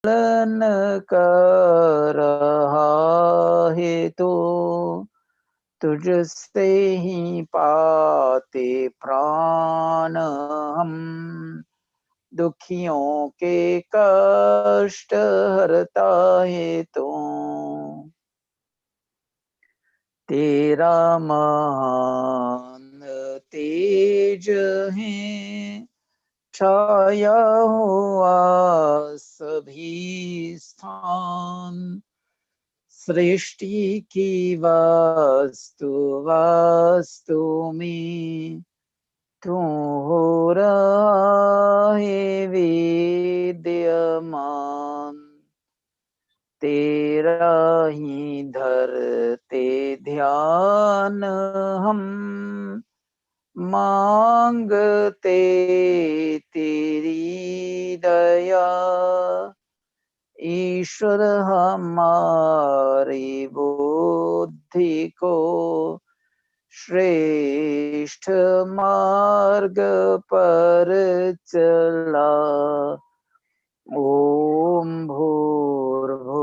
पालन कर रहा है तो तुझसे ही पाते प्राण हम, दुखियों के कष्ट हरता है तो तेरा महान तेज है, छाया हुआ सभी स्थान, सृष्टि की वास्तु वास्तु में तू हो रहा है विद्यमान, तेरा ही धरते ध्यान हम, मांगते तेरी दया, ईश्वर हमारी बुद्धि को श्रेष्ठ मार्ग पर चला। ओम भूर्भुवः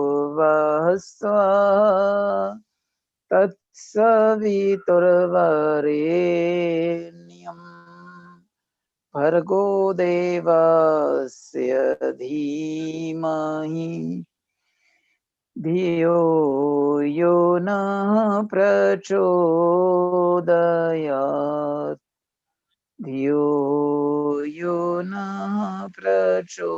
स्वः तत्सवितुर्वरेण्यं भर्गो देवस्य धीमहि धियो यो नः प्रचोदयात्, धियो यो नः प्रचोदयात्.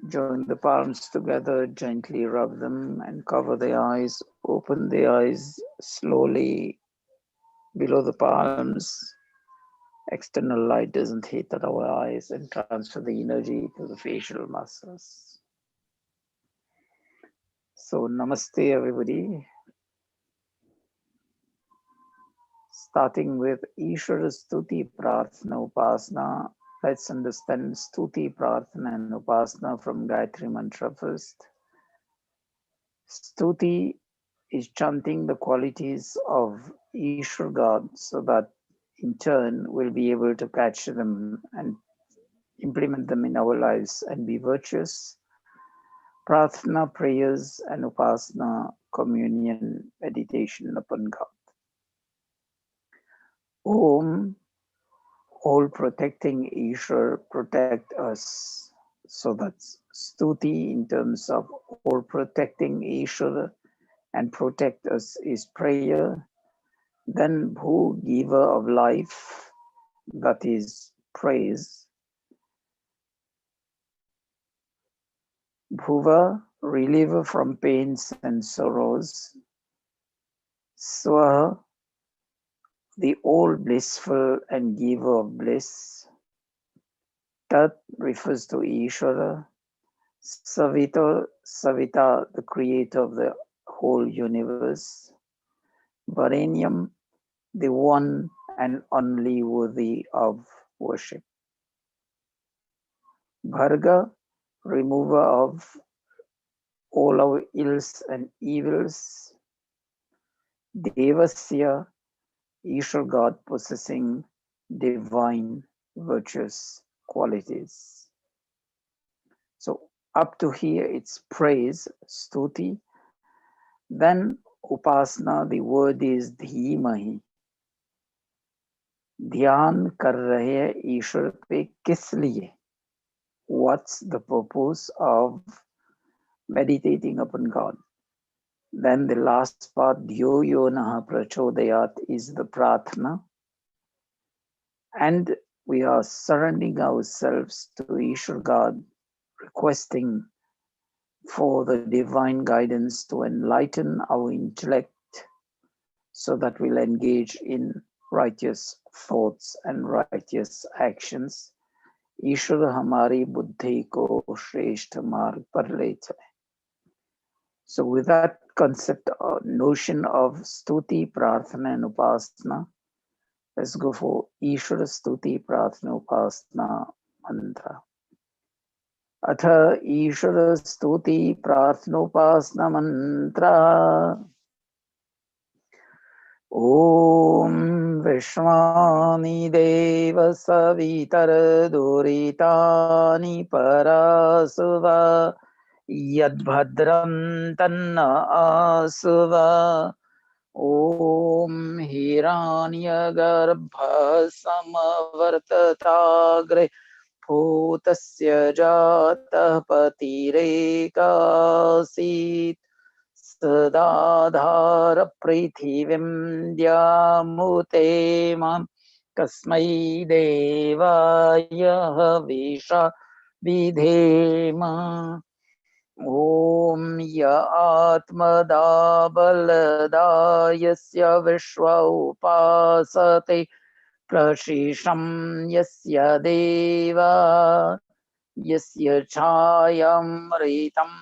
Join the palms together, gently rub them and cover the eyes. Open the eyes slowly below the palms. External light doesn't hit at our eyes, and transfer the energy to the facial muscles. So, namaste, everybody. Starting with Ishvara Stuti Prarthana Upasana. Let's understand Stuti Prarthana and Upasana from Gayatri Mantra first. Stuti is chanting the qualities of Ishvara God so that in turn we'll be able to catch them and implement them in our lives and be virtuous. Prarthana, prayers, and Upasana, communion, meditation upon God. Om, all protecting Ishvara, protect us. So that's Stuti in terms of all protecting Ishvara and protect us is prayer. Then Bhu, giver of life, that is praise. Bhuva, reliever from pains and sorrows. Swaha, the all blissful and giver of bliss. Tat refers to Ishvara. Savita, the creator of the whole universe. Varenyam, the one and only worthy of worship. Bharga, remover of all our ills and evils. Devasya, Ishvara God possessing divine virtuous qualities. So up to here it's praise, stuti. Then upasana, the word is dhimahi. Dhyan kar rahe Ishvara pe kis liye? What's the purpose of meditating upon God? Then the last part, Dhyo yo naha prachodayat, is the prarthana. And we are surrendering ourselves to Ishvara God, requesting for the divine guidance to enlighten our intellect so that we'll engage in righteous thoughts and righteous actions. Ishvara hamari buddhi ko shreshth marg par le chale. So with that concept or notion of stuti, prarthana and upasana, let's go for Ishvara Stuti Prarthana Upasana Mantra. Atha Ishvara Stuti Prarthana Upasana Mantra. ॐ विश्वानि देव सवितरदुरितानि परासुव यद्भद्रं तन्न आसुव ॐ हिरण्यगर्भसमवर्तताग्रे भूतस्य जातः पतिरेकासीत् सदाधारपृथिवीं द्यामुते मां कस्मै देवाय हविषा विधेम ॐ य आत्मदा बलदा यस्य विश्व उपासते प्रशिषं यस्य देवा यस्य छायामृतं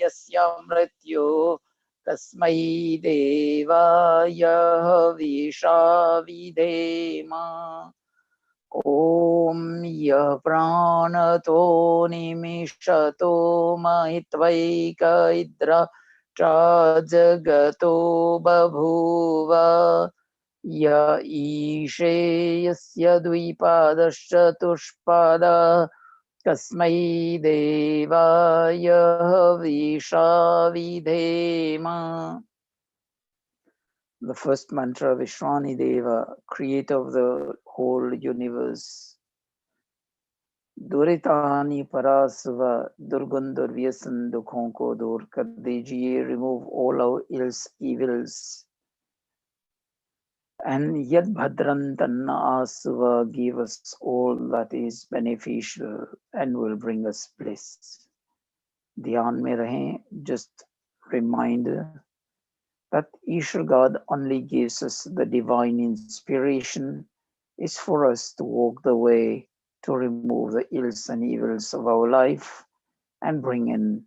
यस्य मृत्यु तस्मै देवाय हविषा विधेम ॐ यः प्राणतो निमिषतो महित्वैकैद्र च जगतो बभूव य ईशे यस्य द्विपादश्चतुष्पादा कस्मै देवाय हविषा विधेम. The first mantra, Vishwani Deva, creator of the whole universe. Duritani Parasva, Durgun Durvyasan Dukhon ko dur kar dijiye, remove all our ills, evils. And Yad Bhadran Tanna Asva, give us all that is beneficial and will bring us bliss. Dhyan mein rahein, just reminder that Ishwar God only gives us the divine inspiration is for us to walk the way to remove the ills and evils of our life and bring in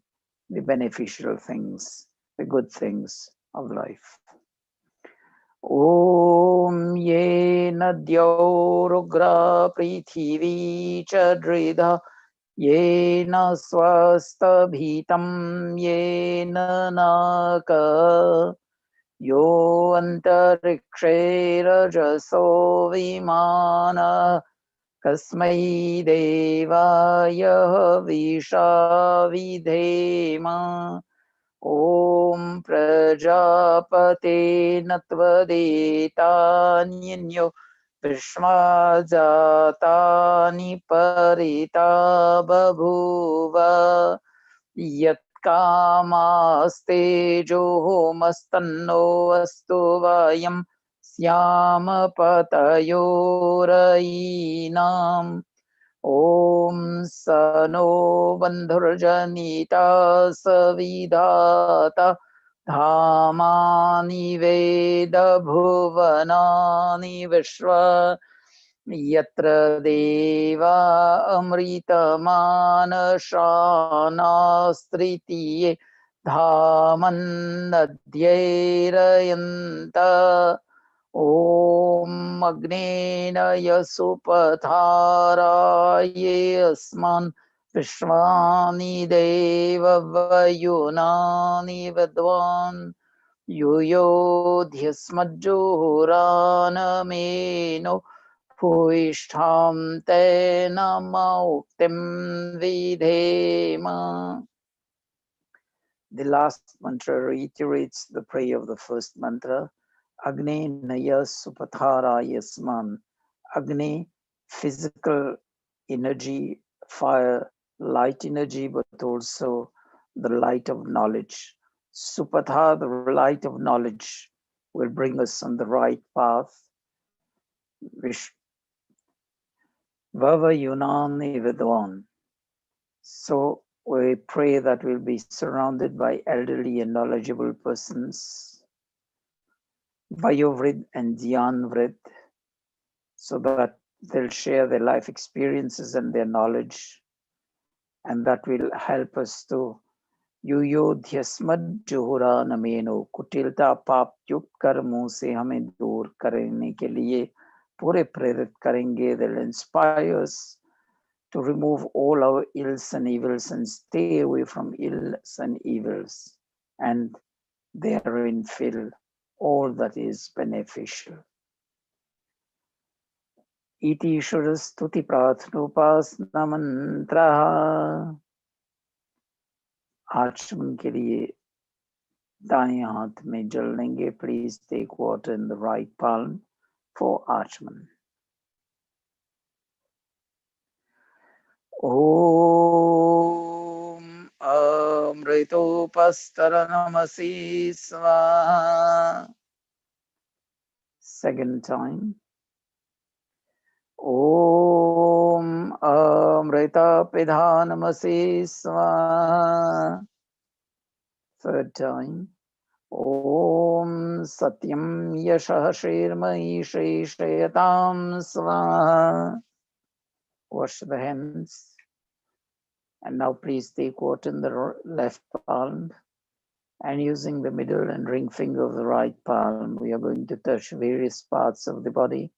the beneficial things, the good things of life. Om ye nadyo rugra prithivi chadridha yena swasta bhitam yena naka यो अन्तरिक्षैरजसो विमानः कस्मै देवाय हविषा विधेम ॐ प्रजापते नत्वदेतान्यन्यो विश्वा जातानि परिता बभूव यत्कामास्तेजोः मस्तन्नो अस्तु वयं स्याम पतयोरयीनाम् ॐ स नो बन्धुर्जनिता सविधाता धामानि वेद भुवनानि विश्वा यत्र देवा अमृतमानशानास्त्रितीये धामन्नद्यैरयन्त ॐ अग्नेन यसुपथाराये अस्मान् विश्वानि देववयुनानि विद्वान् युयोध्यस्मज्जुहुरानमेनो भूयिष्ठां तेन मौक्तिं विधेम. The last mantra reiterates the prayer of the first mantra. Agne Naya Supathara Yasman. Agni, physical energy, fire, light energy, but also the light of knowledge. Supatha, the light of knowledge, will bring us on the right path. Vava Yunani Vidwan. So we pray that we'll be surrounded by elderly and knowledgeable persons, Vayovrid and Dhyanvrid, so that they'll share their life experiences and their knowledge, and that will help us to युयोध्यस्मद् जुहुरा नमेनो कुटिलता पाप युक्त कर्मों से हमें दूर करने के लिए पूरे प्रेरित करेंगे. They'll inspire us to remove all our ills and evils and stay away from ills and evils, and therein fill all that is beneficial. इति स्तुति प्रार्थनोपासना मंत्र. आचमन के लिए दाएं हाथ में जल लेंगे. Please take water in the right palm for आचमन. ओम अमृतोपस्तरनमसि स्वाहा. Second time. ओम अमृतपिधानमसि स्वाहा. Third time. ओम सत्यम यशः श्रीर्मयि श्रेष्ठयतां स्वाहा. Wash the hands. And now please take water in the left palm, and using the middle and ring finger of the right palm, we are going to touch various parts of the body.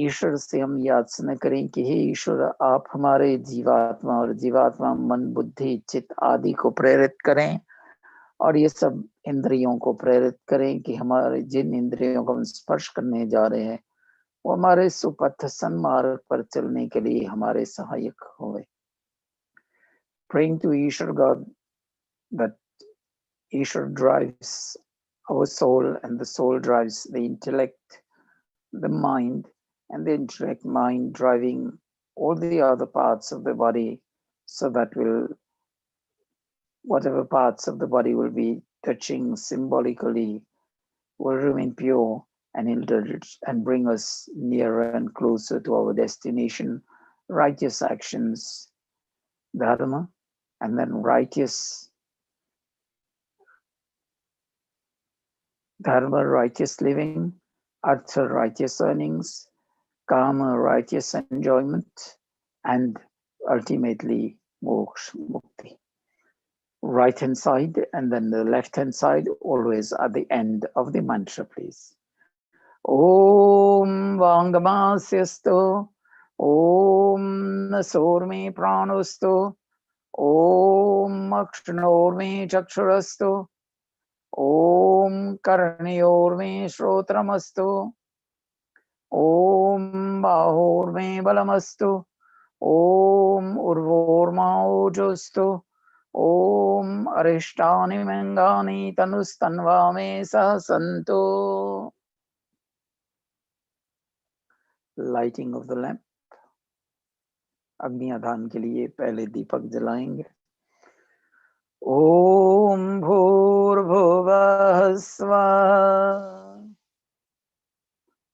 ईश्वर से हम याचना करें कि हे ईश्वर, आप हमारे जीवात्मा और जीवात्मा मन बुद्धि चित्त आदि को प्रेरित करें, और ये सब इंद्रियों को प्रेरित करें कि हमारे जिन इंद्रियों को हम स्पर्श करने जा रहे हैं वो हमारे सुपथ सन्मार्ग पर चलने के लिए हमारे सहायक होवे. Praying to Ishwar God that Ishwar drives our soul and the soul drives the intellect, the mind, and the intellect mind driving all the other parts of the body, so that whatever parts of the body will be touching symbolically will remain pure and bring us nearer and closer to our destination, righteous actions, dharma, and then righteous dharma, righteous living, artha, righteous earnings, kama, righteous enjoyment, and ultimately moksha, mukti. Right hand side and then the left hand side, always at the end of the mantra, please. Om Vangamasyastu, Om Nasorme Pranostu, Om Akshanorme Chakshurastu, Om Karnyorme Shrotamastu, Om Bahorme Balamastu, Om Urvorma Ojostu, Om Arishtani Mangani Tanustanvame Sahasantu. Lighting of the lamp. अग्नि आधान के लिए पहले दीपक जलाएंगे. ओम भूर्भुवः स्वाहा.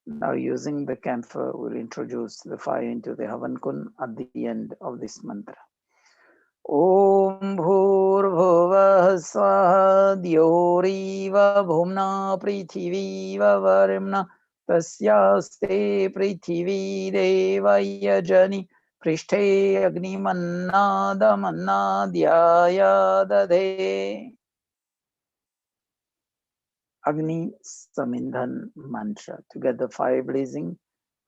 Now using the camphor, we'll introduce the fire into the Havan Kun at the end of this mantra. Om Bhurvuvah Swaha Dyoreva Bhumna Prithiviva Varimna Tasyaste Prithivi Devaya Jani Prishthe Agni Manna Dhyaya Dadhe. Agni Samindhan mantra. To get the fire blazing,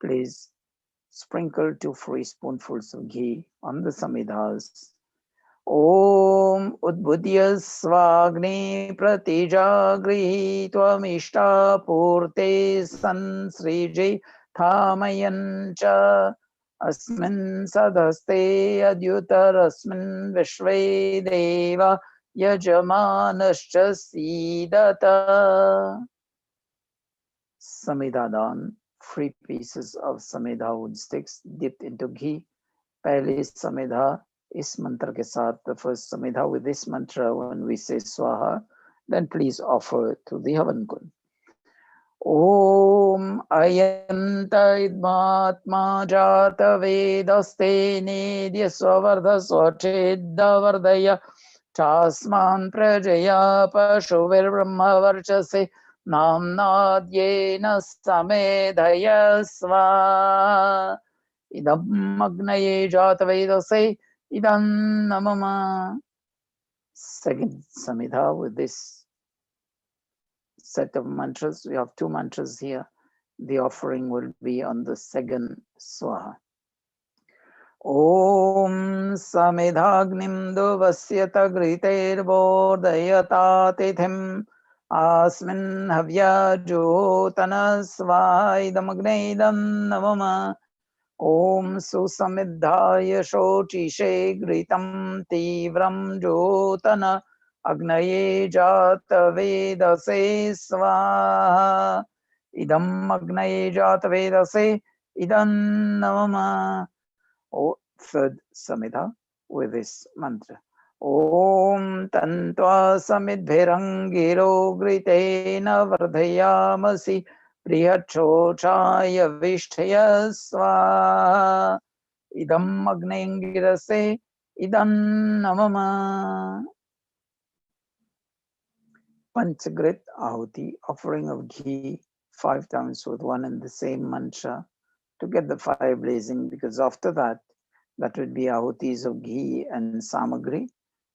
please sprinkle 2 free spoonfuls of ghee on the samidhas. Om Udbudya Svagni Pratijagrihi Tvamishta Purte Sansriji Thamayancha Asmin Sadaste Adyutarasmin Vishve Deva Yajamanascha Sidata. Samidhadan, 3 pieces of samidha wood sticks dipped into ghee. Pehli samidha is mantra ke saath, the first samidha with this mantra when we say swaha, then please offer to the Havan Kun. Om ayanta idmatma jata vedaste nedya svavardha swachedda vardaya chasman prajaya pashuvir brahma varchase namnadyena samedhaya sva. Idam agnaye jata vedase idam namama. Second samidha with this set of mantras. We have 2 mantras here. The offering will be on the second swaha. Om samidhagnim duvasyata griter bodhayata tithim Asmin havya jyotana svaidamagnedam navama. Om susamidhaya shocishe gritam tivram jyotana agnaye jata vedase svaha. Idam agnaye jata vedase idam navama. Oh, third Samhita with this mantra. Om Tantva Samidbhirangiro Gritena Vardhayamasi Priyachochaya Vishtaya Swaha. Idam Agnengirase Idam Namama. Panchagrit Ahuti, offering of ghee 5 times with one and the same mantra to get the fire blazing, because after that would be ahutis of ghee and samagri.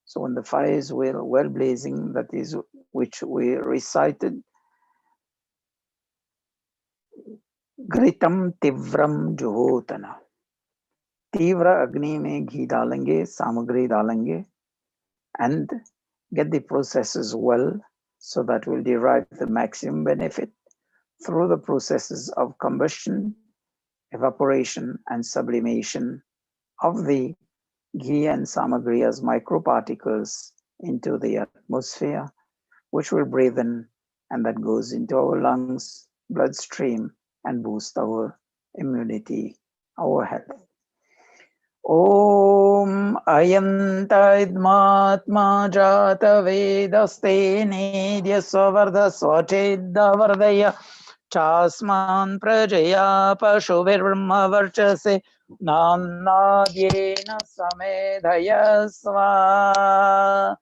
So when the fire is well blazing, that is which we recited, Gritam Tivram Juhotana. Tivra Agni mein ghee dalenge, samagri dalenge, and get the processes well, so that will derive the maximum benefit through the processes of combustion, evaporation, and sublimation of the ghee and samagri as microparticles into the atmosphere, which will breathe in, and that goes into our lungs, bloodstream, and boost our immunity, our health. Om Ayantadmatma Jata Vedaste Nedya Svardha Swachedda Vardaya Chasman Prajaya Pashuvirma Varchase Namnadyena Samedhaya Sva.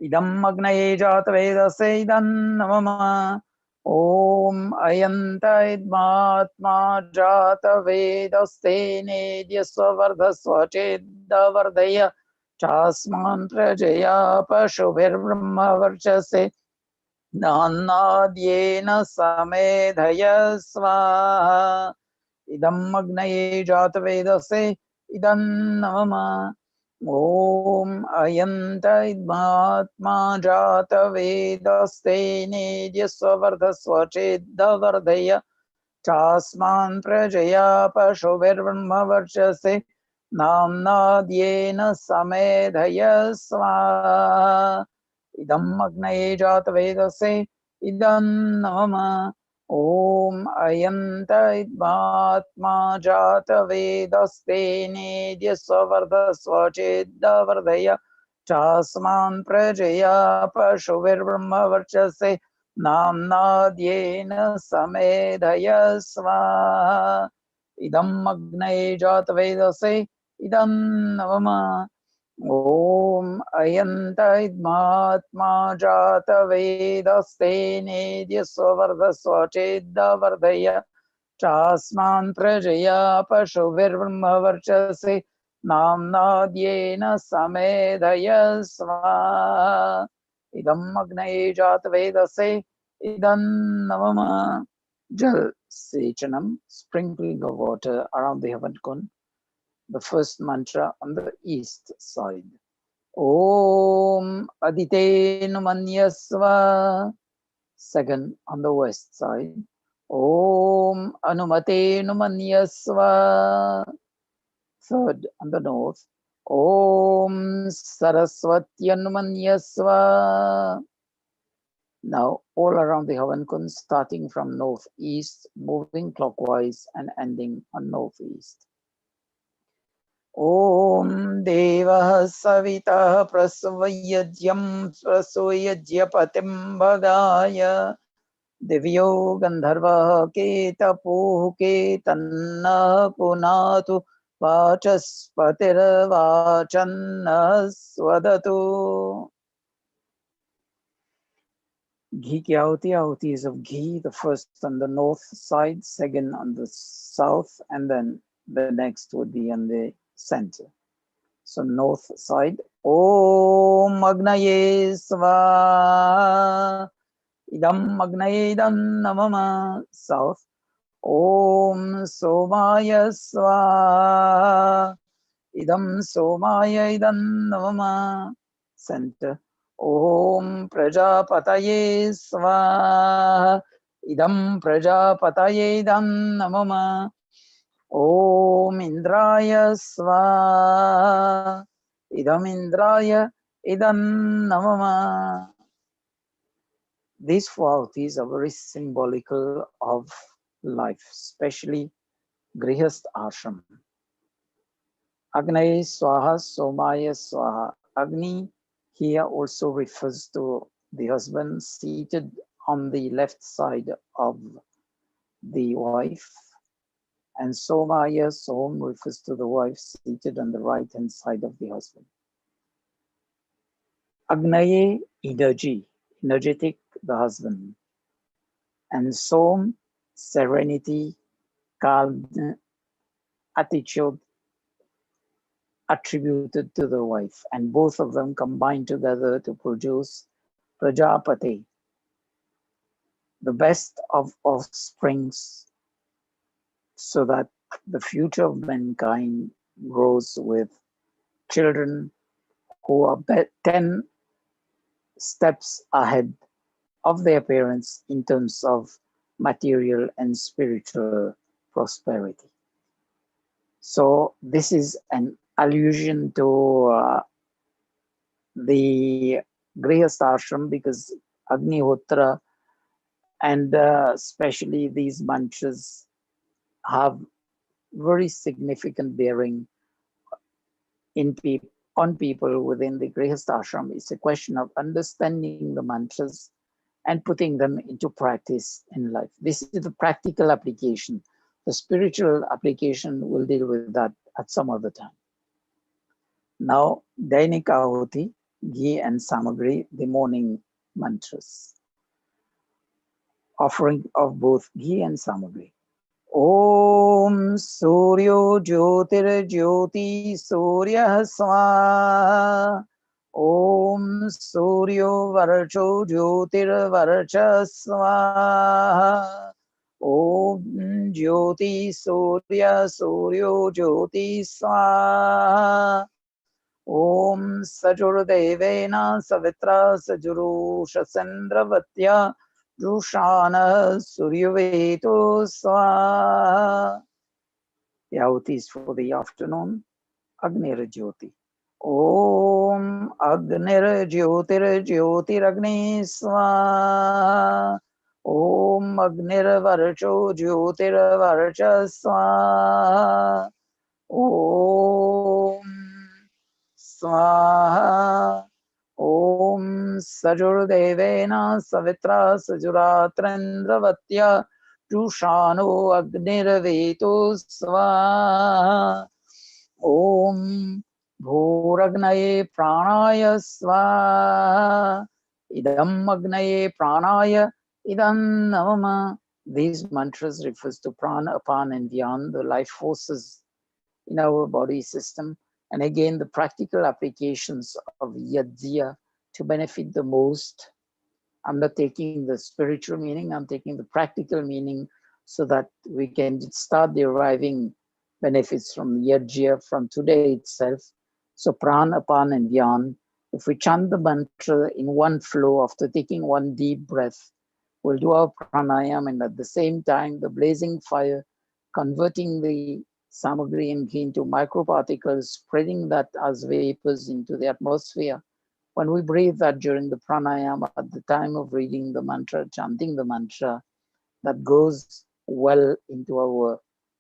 Idam Agnaye Jata Vedase idam Namama. Om Ayanta Idmatma Jata Vedaste Nedya Svardha Swachedda Vardaya Chasman Prajaya Pashuvirma Varchase Nanadyena Samedhaya Svaha. Idam Agnaye Jata Vedase idam Namama. Om Ayanta Idmatma Jata Vedaste Nedya Svardha Swachedda Vardaya Chasman Prajaya Pashuvirma Varchase Namnadyena Samedhaya Svaha. Idam Agnaye Jata Vedase idam Namama. Om Ayanta Idmatma Jata Vedaste Nedya Svardha Swachedda Vardaya Chasman Prajaya Pashuvirma Varchase Namnadyena Samedhaya Svaha. Idam Agnaye Jata Vedase idam Namama. Om Ayanta Idmatma Jata Vedaste Nedya Svardha Swachedda Vardaya Chasman Prajaya Pashuvirma Varchase Namnadyena Samedhaya Svaha. Idam Agnaye Jata Vedase idam Namama. Jal Sechanam, sprinkling of water around the heaven kun. The first mantra on the east side. Om Aditenu Manyasva. Second on the west side. Om Anumatenu Manyasva. Third on the north. Om Saraswatyanu Manyasva. Now all around the Havankund, starting from northeast, moving clockwise and ending on northeast. Om Devah Savitah Prasvayajyam Prasvayajyapatim Bhagaya Divyo Gandharva Ketapuh Ketanna Punatu Vachaspatir Vachanna Swadatu. Ghee ki ahuti is of ghee, the first on the north side, second on the south, and then the next would be on the center. So north side, Om Agnaye Sva. Idam Agnaye idam Namama. South, Om Somaya Sva. Idam Somaya idam Namama. Center, Om Prajapataye Swaha. Idam Prajapataye Idam Namama. Om Indraya Swaha. Idam Indraya Idam Namama. These four ahutis are very symbolical of life, especially Grihast Ashram. Agnaye Swaha Somaya Swaha. Agni here also refers to the husband seated on the left side of the wife, and Somaya Som refers to the wife seated on the right hand side of the husband. Agnaye, energy, energetic, the husband, and Som, serenity, calm attitude attributed to the wife, and both of them combine together to produce Prajapati, the best of offsprings, so that the future of mankind grows with children who are 10 steps ahead of their parents in terms of material and spiritual prosperity. So this is an allusion to the Grihast ashram, because Agnihotra and especially these mantras have very significant bearing on people within the Grihast ashram. It's a question of understanding the mantras and putting them into practice in life. This is the practical application. The spiritual application, we'll deal with that at some other time. Now, Dainik Ahuti, Ghee and Samagri, the morning mantras. Offering of both Ghee and Samagri. Om Suryo Jyotir Jyoti Surya Swaha. Om Suryo Varcho Jyotir Varcha Swaha. Om Jyoti Surya Suryo Jyoti Swaha. Om Sajur Devena Savitra Sajurusha Sandravatya Rushana Suryaveto Swaha. The ahuti is for the afternoon. Agnira Jyoti. Om Agnira Jyotir Jyotiragni Swaha. Om Agnira Varcho Jyotir Varcha Swaha. Om Swaha. Om Sajur Devena Savitra Sajuratrandраvatya Jushano Agniraveto Swaha. Om Bhuragnaye Pranaya Swaha. Idam Agnaye Pranaya Idam Namama. These mantras refers to prana, apan and dhyan, the life forces in our body system. And again, the practical applications of yajya to benefit the most. I'm not taking the spiritual meaning, I'm taking the practical meaning, so that we can start deriving benefits from yajya from today itself. So prana, apan and dhyan, if we chant the mantra in one flow after taking one deep breath, we'll do our pranayam, and at the same time the blazing fire, converting the samagri and ghee into microparticles, spreading that as vapors into the atmosphere. When we breathe that during the pranayama, at the time of reading the mantra, chanting the mantra, that goes well into our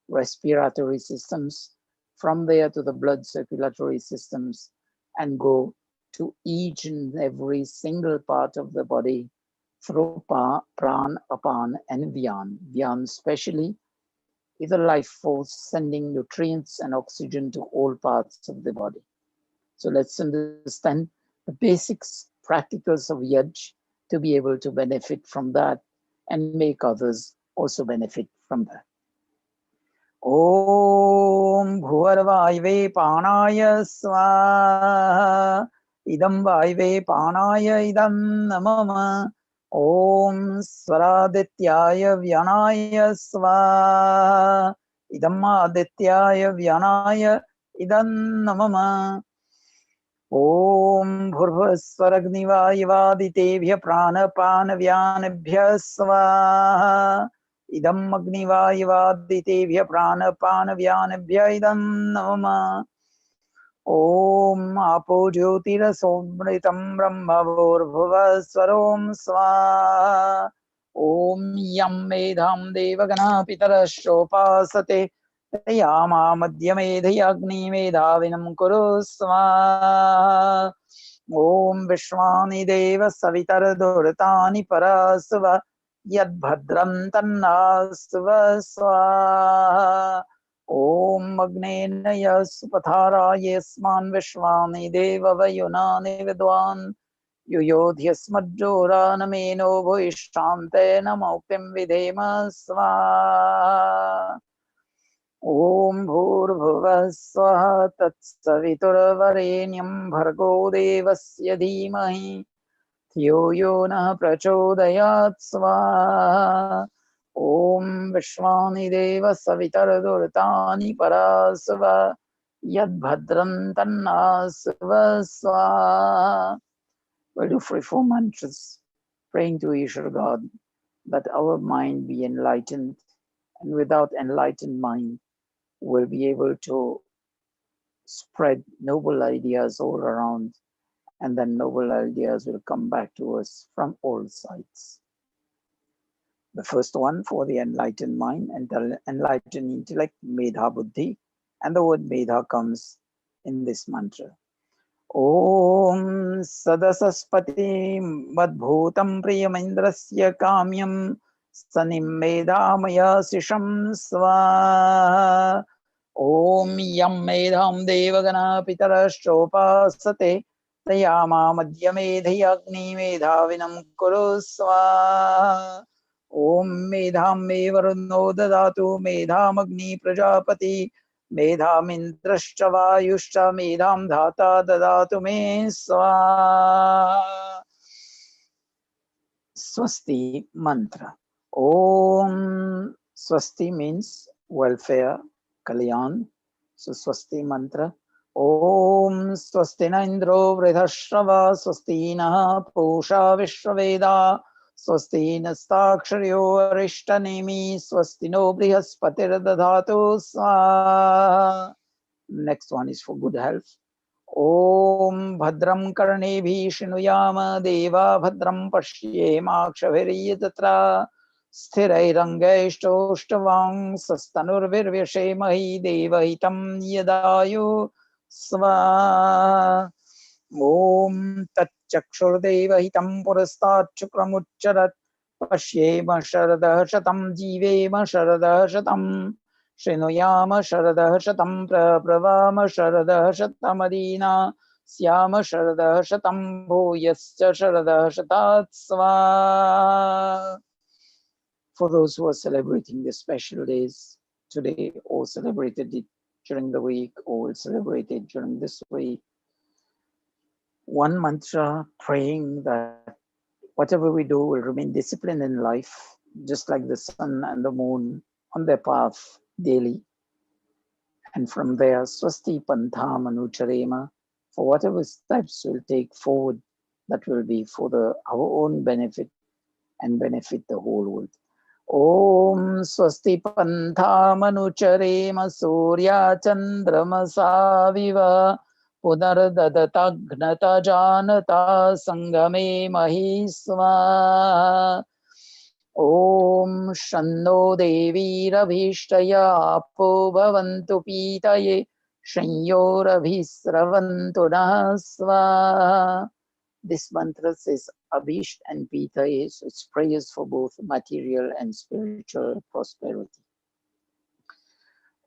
respiratory systems, from there to the blood circulatory systems, and go to each and every single part of the body through pran, apan, and dhyan. Dhyan especially is a life force sending nutrients and oxygen to all parts of the body. So let's understand the basics, practicals of yaj to be able to benefit from that and make others also benefit from that. Om Bhuvarvaive Panaya Swaha. Idam Vaive Panaya Idam Namama. Om Svaradityaya Vyanaya Swaha. Idam Adityaya Vyanaya Idam Namama. ॐ भूर्भुवस्सुरग्निवायुवादितेभ्यः प्राणपानव्यानभ्यः स्वाहा। इदम् अग्निवायुवादितेभ्यः प्राणपानव्यानभ्यः इदं नमः। ॐ आपो ज्योतिरसोमृतं ब्रह्मभूर्भुवः स्वरों स्वाहा। ॐ यं मेधां देवगणः पितरश्चोपासते तयामा मध्यमेधयाग्निमेधाविनं कुरु स्वाहा। ॐ विश्वानि देव सवितर्दुरितानि परासुव यद्भद्रं तन्नासुव स्वाहा। ॐ अग्नेन यस्पथाराय यस्मान् विश्वानि देव वयुनानि विद्वान् युयोध्यस्मज्जोरानमेनो भूयिष्ठान्तेन मौक्तिं विधेम स्वाहा। ॐ भूर्भुवः स्वः तत्सवितुर्वरेण्यं भर्गो देवस्य धीमहि धियो यो नः प्रचोदयात् स्वाहा। ॐ विश्वानि देव सवितर्दुरितानि परासुव यद्भद्रं तन्नासुव स्वाहा। We'll do 4 mantras praying to Ishvara God that our mind be enlightened, and without enlightened mind we'll be able to spread noble ideas all around, and then noble ideas will come back to us from all sides. The first one for the enlightened mind and the enlightened intellect, Medha Buddhi, and the word Medha comes in this mantra. Om Sadasasapati Madbhutam Priyamindrasya Kamyam Sanim Medhamaya Sisham Swaha. Om Yam Medham Devagana Pitarashchopasate Tayama Madhyamedhyagni Medhavinam Kuru Swaha. Om Medham Mevaruno Dadatu Medham Agni Prajapati मेधामिन्द्रश्च वायुश्च मेधां धाता ददातु मे स्वाहा। Swasti mantra. Om Swasti means welfare, Kalyan. So Swasti mantra. Om Swasti na Indro Vridhashrava Swasti na Pusha Vishwaveda Swasti nastakshariyo arishtanemi Swasti no Brihaspati dadhatu swaha. Next one is for good health. Om Bhadram Karnebhi Shinuyama Deva Bhadram Pashyemakshaviriyatatra Sthirairangaistoshtvang Sastanurvirvyashemahi Devahitam Yadayu Sva. Om Tatchakshurdevahitam Purastat Chukramucharat Pashyema Sharadah Shatam Jivema Sharadah Shatam Shinuyama Sharadah Shatam Prabhavama Sharadah Shatamadina Syama Sharadah Shatam Bhuyascha Sharadah Shatat Swa. For those who are celebrating the special days today, or celebrated it during the week, or will celebrate it during this week, one mantra praying that whatever we do will remain disciplined in life, just like the sun and the moon on their path daily. And from there, Swasti Pantha Manucharema, for whatever steps we'll take forward, that will be for our own benefit and benefit the whole world. Om Swasti Pantha Manucharema Surya Chandramasa Viva Punardadagnata Janata Sangame Mahiswa. Om Shanno Devi Rabhishtaya Apo Bhavantu Pitaye Shanyo Rabhisravantu Nahaswa. This mantra says Abhisht and Pitaye, so it's prayers for both material and spiritual prosperity.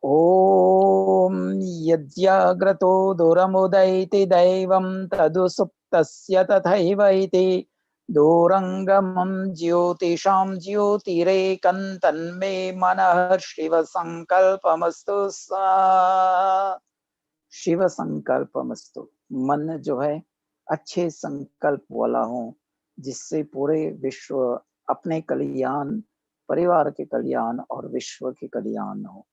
Om Yajyagrato Duramudaiti Daivam Tadu Suptasya Tathaivaiti Dorangamam Jyotisham Jyotirekantan me Manah Shiva Sankalpamastu Sa. Shiva Sankalpamastu. मन जो है अच्छे संकल्प वाला हो, जिससे पूरे विश्व अपने कल्याण, परिवार के कल्याण और विश्व के कल्याण हो.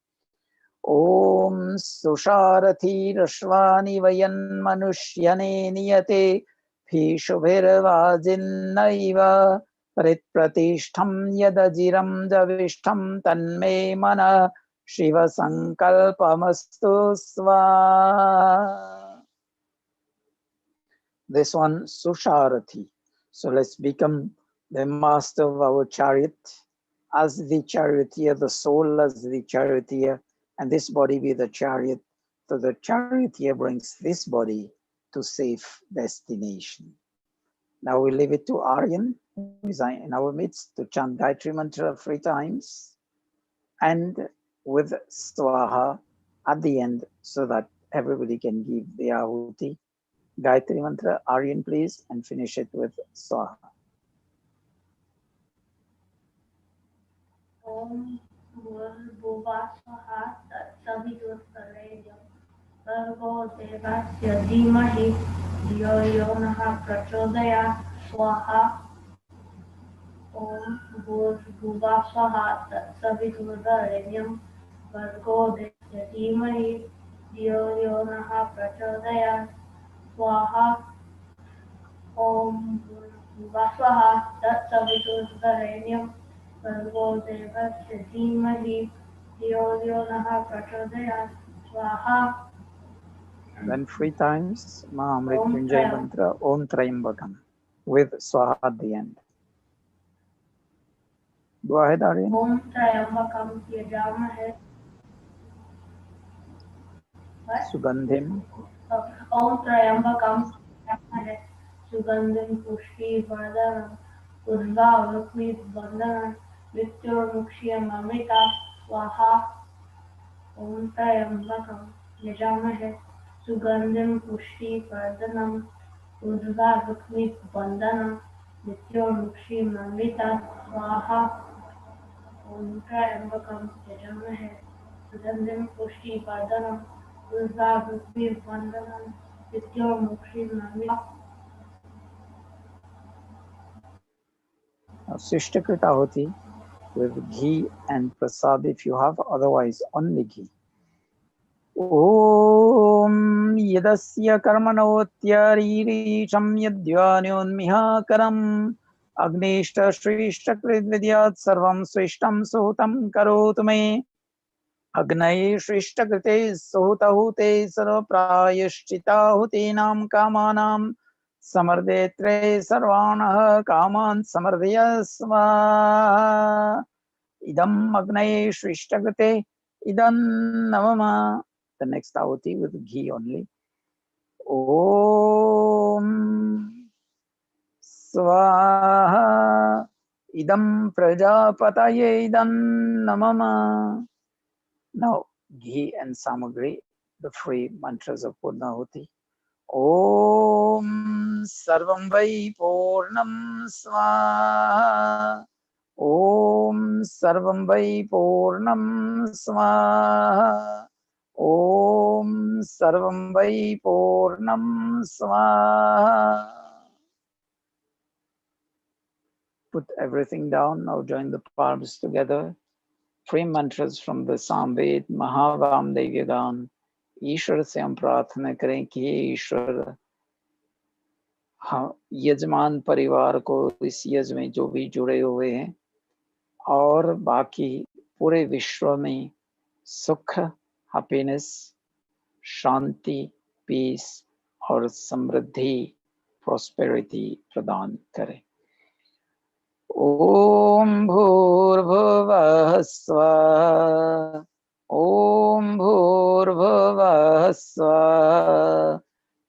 ॐ सुषारथिरश्वानि वयन्मनुष्यने नियते भीषुभिर्वाजिन्नैव परिप्रतिष्ठं यदजिरं जविष्ठं तन्मे मनः शिवसङ्कल्पमस्तु स्वाहा. This one, Susharathi. So let's become the master of our chariot as the charioteer, the soul as the charioteer, and this body be the chariot. So the charioteer brings this body to safe destination. Now we leave it to Aryan, who is in our midst, to chant Gayatri Mantra 3 times and with Swaha at the end so that everybody can give the Ahuti. Gayatri Mantra, Aryan please, and finish it with Swaha. Om Bhuva Swaha Saviturvarenyam Bhargo Devasya Dhimahi Dhiyo Yo Nah Prachodayat Swaha. Om Bhuva Swaha Saviturvarenyam Bhargo Devasya Dhimahi Dhiyo Yo Nah Prachodayat Swaha. Om Bhuva Swaha Saviturvarenyam Bhargo Devasya Dhimahi Dhiyo Yo Nah Prachodayat Swaha. Then 3 times Mahamrityunjay Mantra, Om Trayambakam, with Swaha at the end. Go ahead, Aryan. Om Trayambakam Yajamahe. Sugandhim. Om Trayambakam Yajamahe. Sugandhim Pushti Vardhanam Urva Vandhanam Mrityurmukshya Mamrita Swaha. Om Trayambakam Yajamahe. Sugandhim Pushti Vardhanam Urva Vandhanam Mrityurmukshya Mamrita Swaha. Om Trayambakam Yajamahe. Sugandhim Pushti Vardhanam Urva Vandhanam Mrityurmukshya Mamrita. Sishtakrita Ahuti with ghee and prasad if you have, otherwise only ghee. Om Yadasya Karmanotyaririsham Yadvyanyoन्मिहाकरम् Agnishta Shrishta Kridvidyat Sarvam Swishtam Suhutam Karotu Me Agnai Shrishta Krite Suhutahute Sarvaprayashchita Hutinam Kamanam Samardetre Sarvanah Kaman Samardhyasva Idam Agnai Shrishta Krite Idam Navama. The next ahuti with ghee only. Om Swaha Idam Prajapataye Idam Namama. Now, ghee and samagri, the free mantras of Purnahuti. Om Sarvam Vai Purnam Swaha. Om Sarvam Vai Purnam Swaha. Om Sarvam Vai Purnam Swaha. Put everything down. Now join the palms together. 3 mantras from the Samved Mahavam Devyagan. ईश्वर से हम प्रार्थना करें कि हे ईश्वर, यजमान परिवार को इस यज्ञ में जो भी जुड़े हुए हैं और बाकी पूरे विश्व में सुख, हैप्पीनेस, शांति, पीस और समृद्धि, प्रॉस्पेरिटी प्रदान करें. ओम भूर्भुवः स्वः. ओम भूर्भुवः स्वः.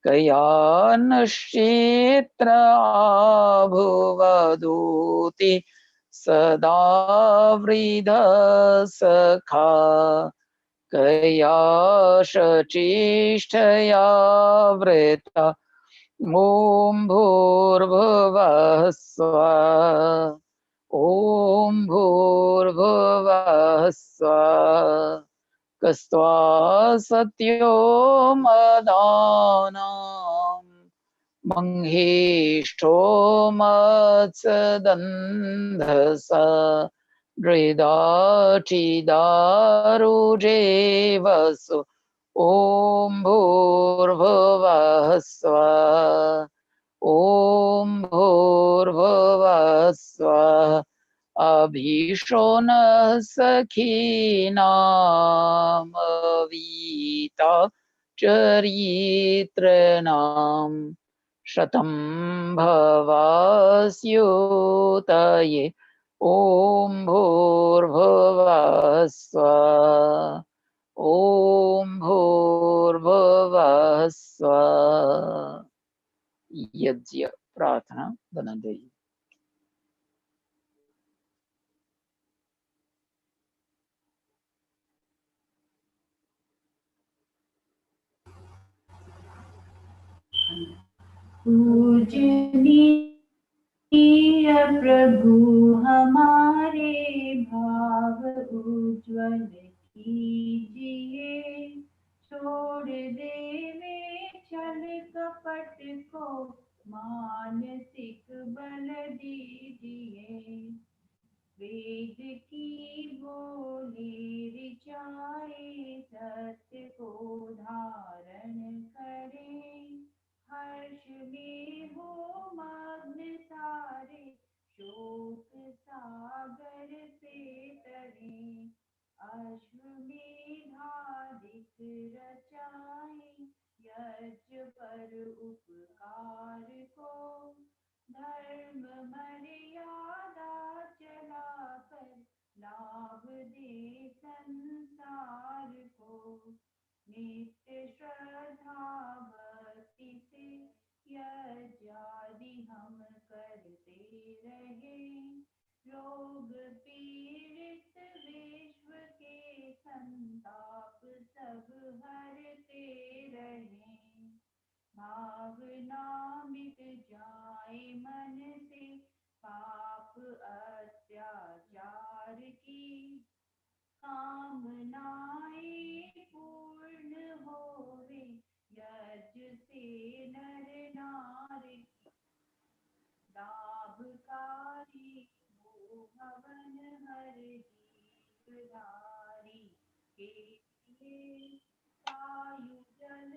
कयानश्चित्र भुवदूति सदा वृद्ध सखा. कयाशचिष्ठया वृता. ओम भूर्भुवः स्वः. ओम भूर्भुवः स्वः. कस्त्वा सत्यो मदानाम् मंहेष्ठो मत्सदन्धसा. हृदाचिदारुजेवसु ॐ भूर्भुवः स्वः ॐ भूर्भुवः स्वः अभीशो नः सखीनामवीता चरित्रणाम् शतं भवास्युतये ॐ भूर्भुवः स्वः ॐ भूर्भुवः स्वः यज्ञ प्रार्थना धनंजय। पूजनीय प्रभु हमारे भाव उज्ज्वल कीजिए, छोड़ देवे छल कपट को मानसिक बल दीजिए। वेद की बोली ऋचाए सत्य को धारण करें, हर्ष में हो मग्न सारे शोक सागर से तरें। अश्वमेधाधिक रचाए यज्ञ पर उपकार को, धर्म मर्यादा चलाकर लाभ दे संसार को। नित्य श्रद्धा भक्ति से यज्ञादि हम करते रहे, रोग पीड़ित विश्व के संताप सब हरते रहे। भावना मिट जाए मन से पाप अत्याचार की, कामनाएं पूर्ण होवे यज्ञ से नर नारी। लाभकारी हो हवन हर जीवधारी के लिए, वायु जल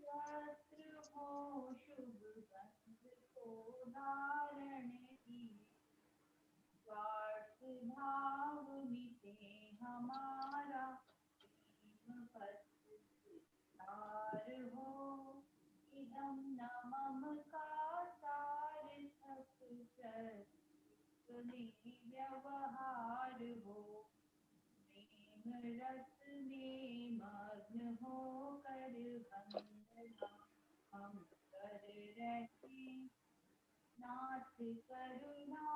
वस्त्र हो शुभ गंध को धारण किए। स्वार्थ भाव मिटे हमारा, प्रेम पत्र हो। इदम न मम का सार्थक में व्यवहार हो। प्रेम रस में मग्न होकर वंदना हम कर रहे। नाथ करुणा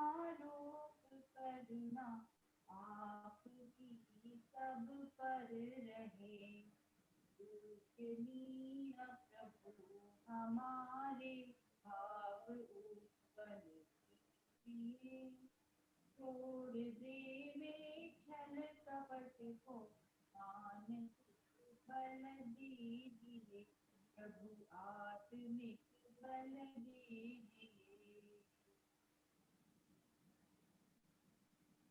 रूप करुणा आपकी सब पर रहे। पूजनीय प्रभु हमारे भाव उत्पन्न कीजिए, छोड़ देवे छल कपट को मानसिक बल दीजिए। प्रभु आत्मिक बल दीजिए।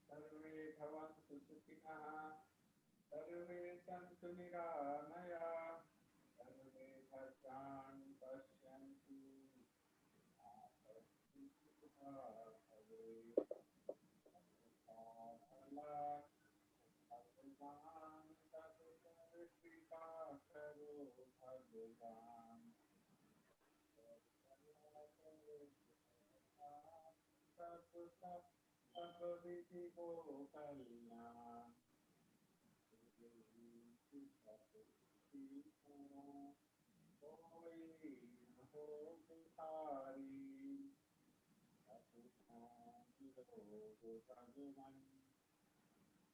सर्वे भवन्तु सुखिनः, सर्वे सन्तु निरामयाः, सर्वे भद्राणि पश्यन्तु, मा कश्चित् भवेत्। भगवान् तत् कृपा करो भगवान्, सब विधि को कल्याण। कोई न हो भिखारी, भगवन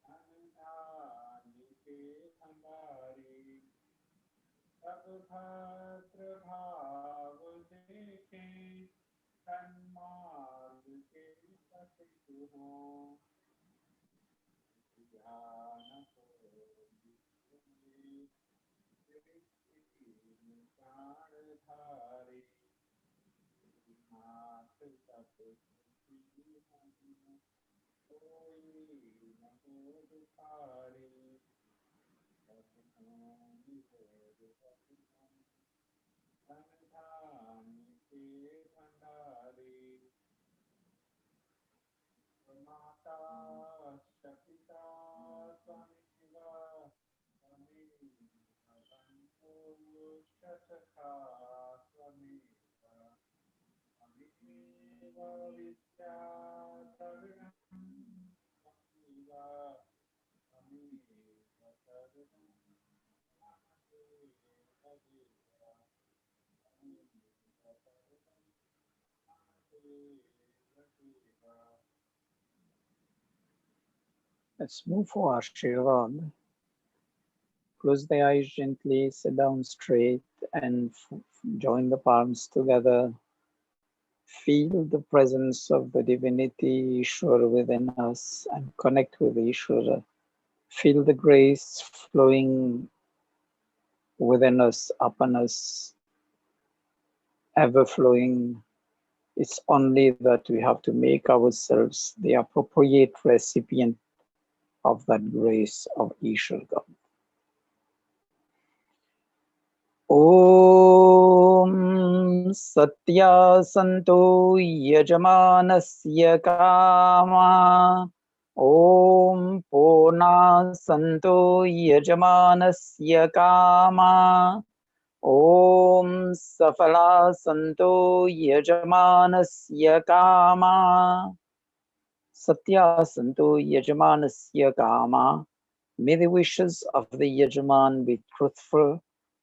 धन धान्य के भंडारी। सब भद्र भाव देखें, सन्मार्ग के पथित हों। ध्यान को प्राणधारी, नाथ सब सुखी हम, कोई न हो दुखारी, सपनों निहोर सपनों, धन धान्य के भंडारी, माता सपिता त्वमेव त्वमेव शतथा त्वमेव त्वमेव विद्याधरणं त्वमेव त्वमेव सर्वं मम देव देव त्वमेव सर्वं मम देव देव. Let's move for Ashirvad. Close the eyes gently, sit down straight, and join the palms together. Feel the presence of the divinity Ishwara within us and connect with Ishwara. Feel the grace flowing within us, upon us, ever flowing. It's only that we have to make ourselves the appropriate recipient of that grace of Ishwar God. Om सत्यासन्तो यजमानस्य comma Om पूर्णासन्तो यजमानस्य comma Om सफलासन्तो यजमानस्य comma सत्यासन्तो यजमानस्य comma. May the wishes of the Yajaman be truthful.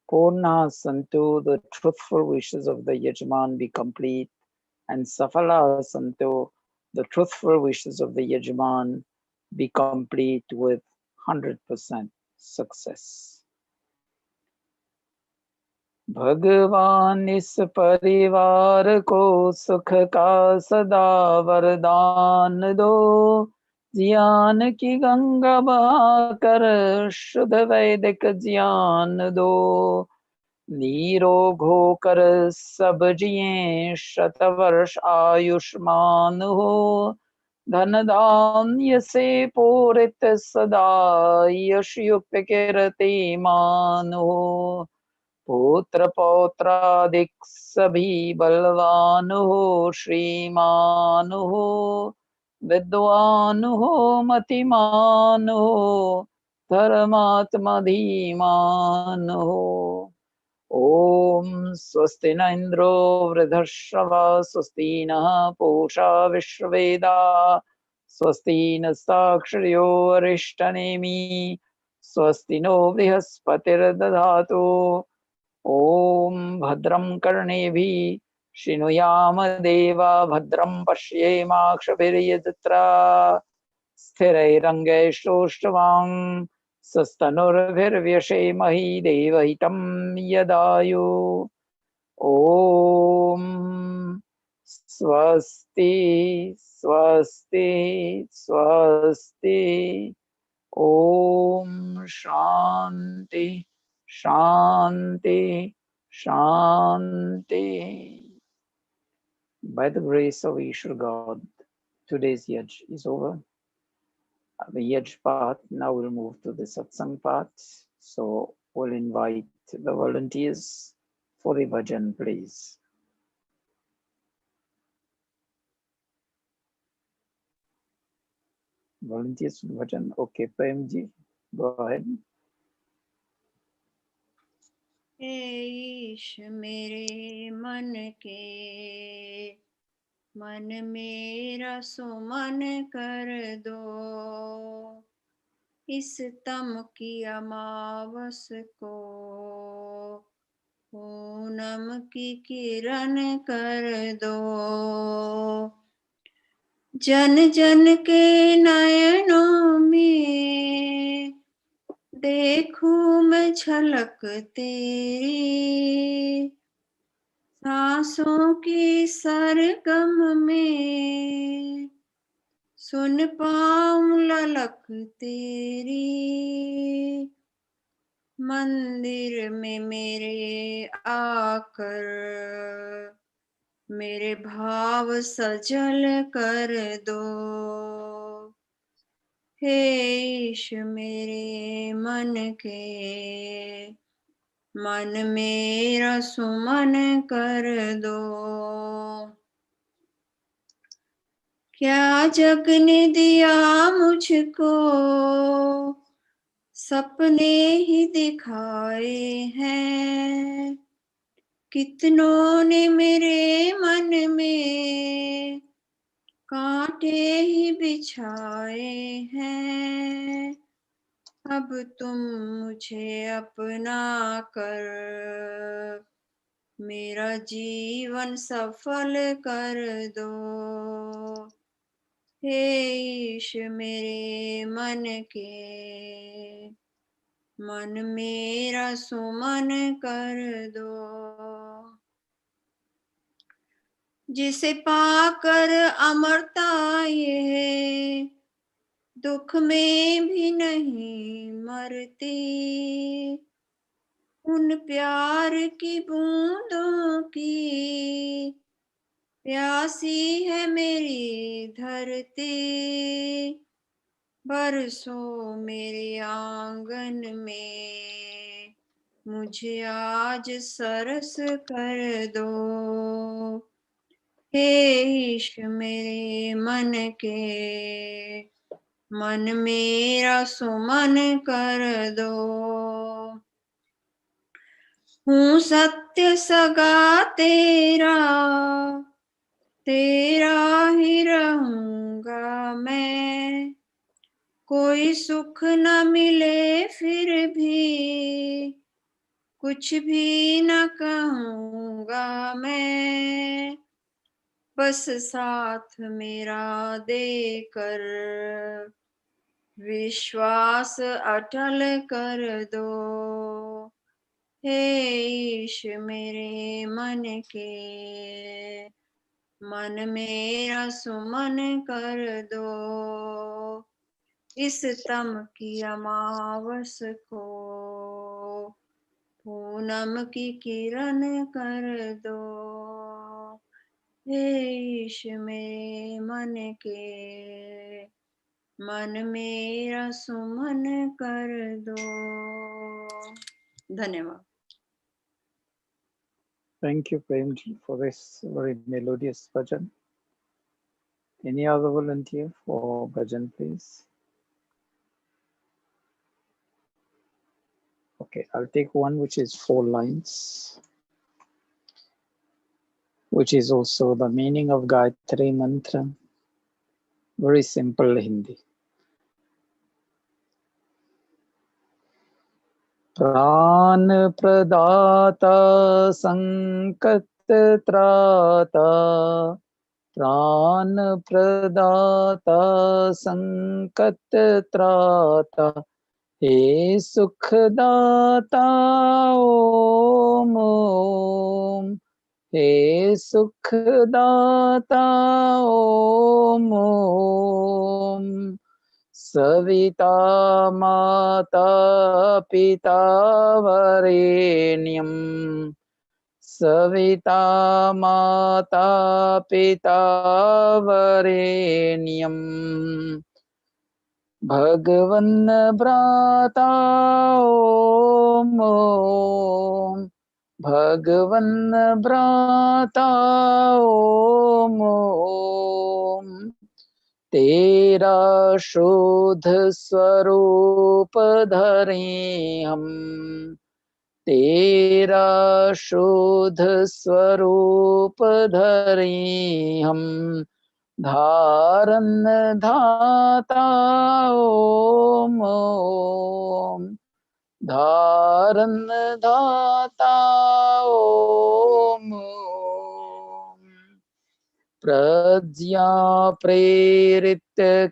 Purna Santo, the truthful wishes of the Yajaman be complete. And Safala Santo, the truthful wishes of the Yajaman be complete with 100% success. भगवान इस परिवार को सुख का सदा वरदान दो, ज्ञान की गंगा बहाकर शुद्ध वैदिक ज्ञान दो, निरोग होकर सब जिए शतवर्ष आयुष्मान हो, धन धान्य से पूरित सदा यश युक्त कीर्तिमान हो, पुत्र पौत्रादिक सभी बलवान हो, श्रीमान हो, विद्वान हो, मतिमान हो, धर्मात्मा धीमान हो. ओम स्वस्ति न इंद्रो वृद्धश्रवा स्वस्ति नः पूषा विश्ववेदा स्वस्ति नस्ताक्षर्यो अरिष्टनेमि स्वस्ति नो बृहस्पतिर्दधातु. ॐ भद्रं कर्णेभिः शृणुयाम देवा भद्रं पश्येमाक्षभिर्यजत्रा स्थिरैरङ्गैस्तुष्टुवां सस्तनुर्भिर्व्यशेमहि देवहितं यदायु. ॐ स्वस्ति स्वस्ति स्वस्ति. ॐ शान्ति Shanti, Shanti. By the grace of Ishwar God, today's Yaj is over. The Yaj part, now we'll move to the Satsang part. So we'll invite the volunteers for the bhajan, please. Volunteers for the bhajan. Okay, Premji, go ahead. हे ईश मेरे मन के, मन मेरा सुमन कर दो, इस तम की अमावस को पूनम की किरण कर दो, जन जन के नयनों में देखूं मैं झलक तेरी, सांसों की सरगम में सुन पाऊं ललक तेरी, मंदिर में मेरे आकर मेरे भाव सजल कर दो, हे ईश मेरे मन के मन मेरा सुमन कर दो। क्या जग ने दिया मुझको सपने ही दिखाए हैं, कितनों ने मेरे मन में कांटे ही बिछाए हैं। अब तुम मुझे अपना कर मेरा जीवन सफल कर दो। हे ईश मेरे मन के मन मेरा सुमन कर दो। जिसे पाकर अमरता ये दुख में भी नहीं मरती, उन प्यार की बूंदों की प्यासी है मेरी धरती। बरसों मेरे आंगन में मुझे आज सरस कर दो। हे ईश मेरे मन के मन मेरा सुमन कर दो। हूँ सत्य सगा तेरा, तेरा ही रहूंगा मैं। कोई सुख न मिले फिर भी कुछ भी न कहूँगा मैं। बस साथ मेरा देकर विश्वास अटल कर दो। हे ईश मेरे मन के मन मेरा सुमन कर दो। इस तम की अमावस को पूनम की किरण कर दो। हे ईश मेरे मन के मन मेरा सुमन कर दो। धन्यवाद। Thank you, Premji, for this very melodious bhajan. Any other volunteer for bhajan, please? Okay, I'll take one which is 4 lines, which is also the meaning of Gayatri Mantra. Very simple Hindi. प्राण प्रदाता संकट त्राता, प्राण प्रदाता संकट त्राता, हे सुखदाता ओम ओम, हे सुखदाता ओम ओम। सविता माता पिता वरेण्यं, सविता माता पिता वरेण्यं। भगवन् भ्राता ओम ओम, भगवन् भ्राता ओम ओम। तेरा शुद्ध स्वरूप धरे हम, तेरा शुद्ध स्वरूप धरे हम। धारण धाता ओम ओम, धारण धाता ओम ओम। प्रज्ञा प्रेरित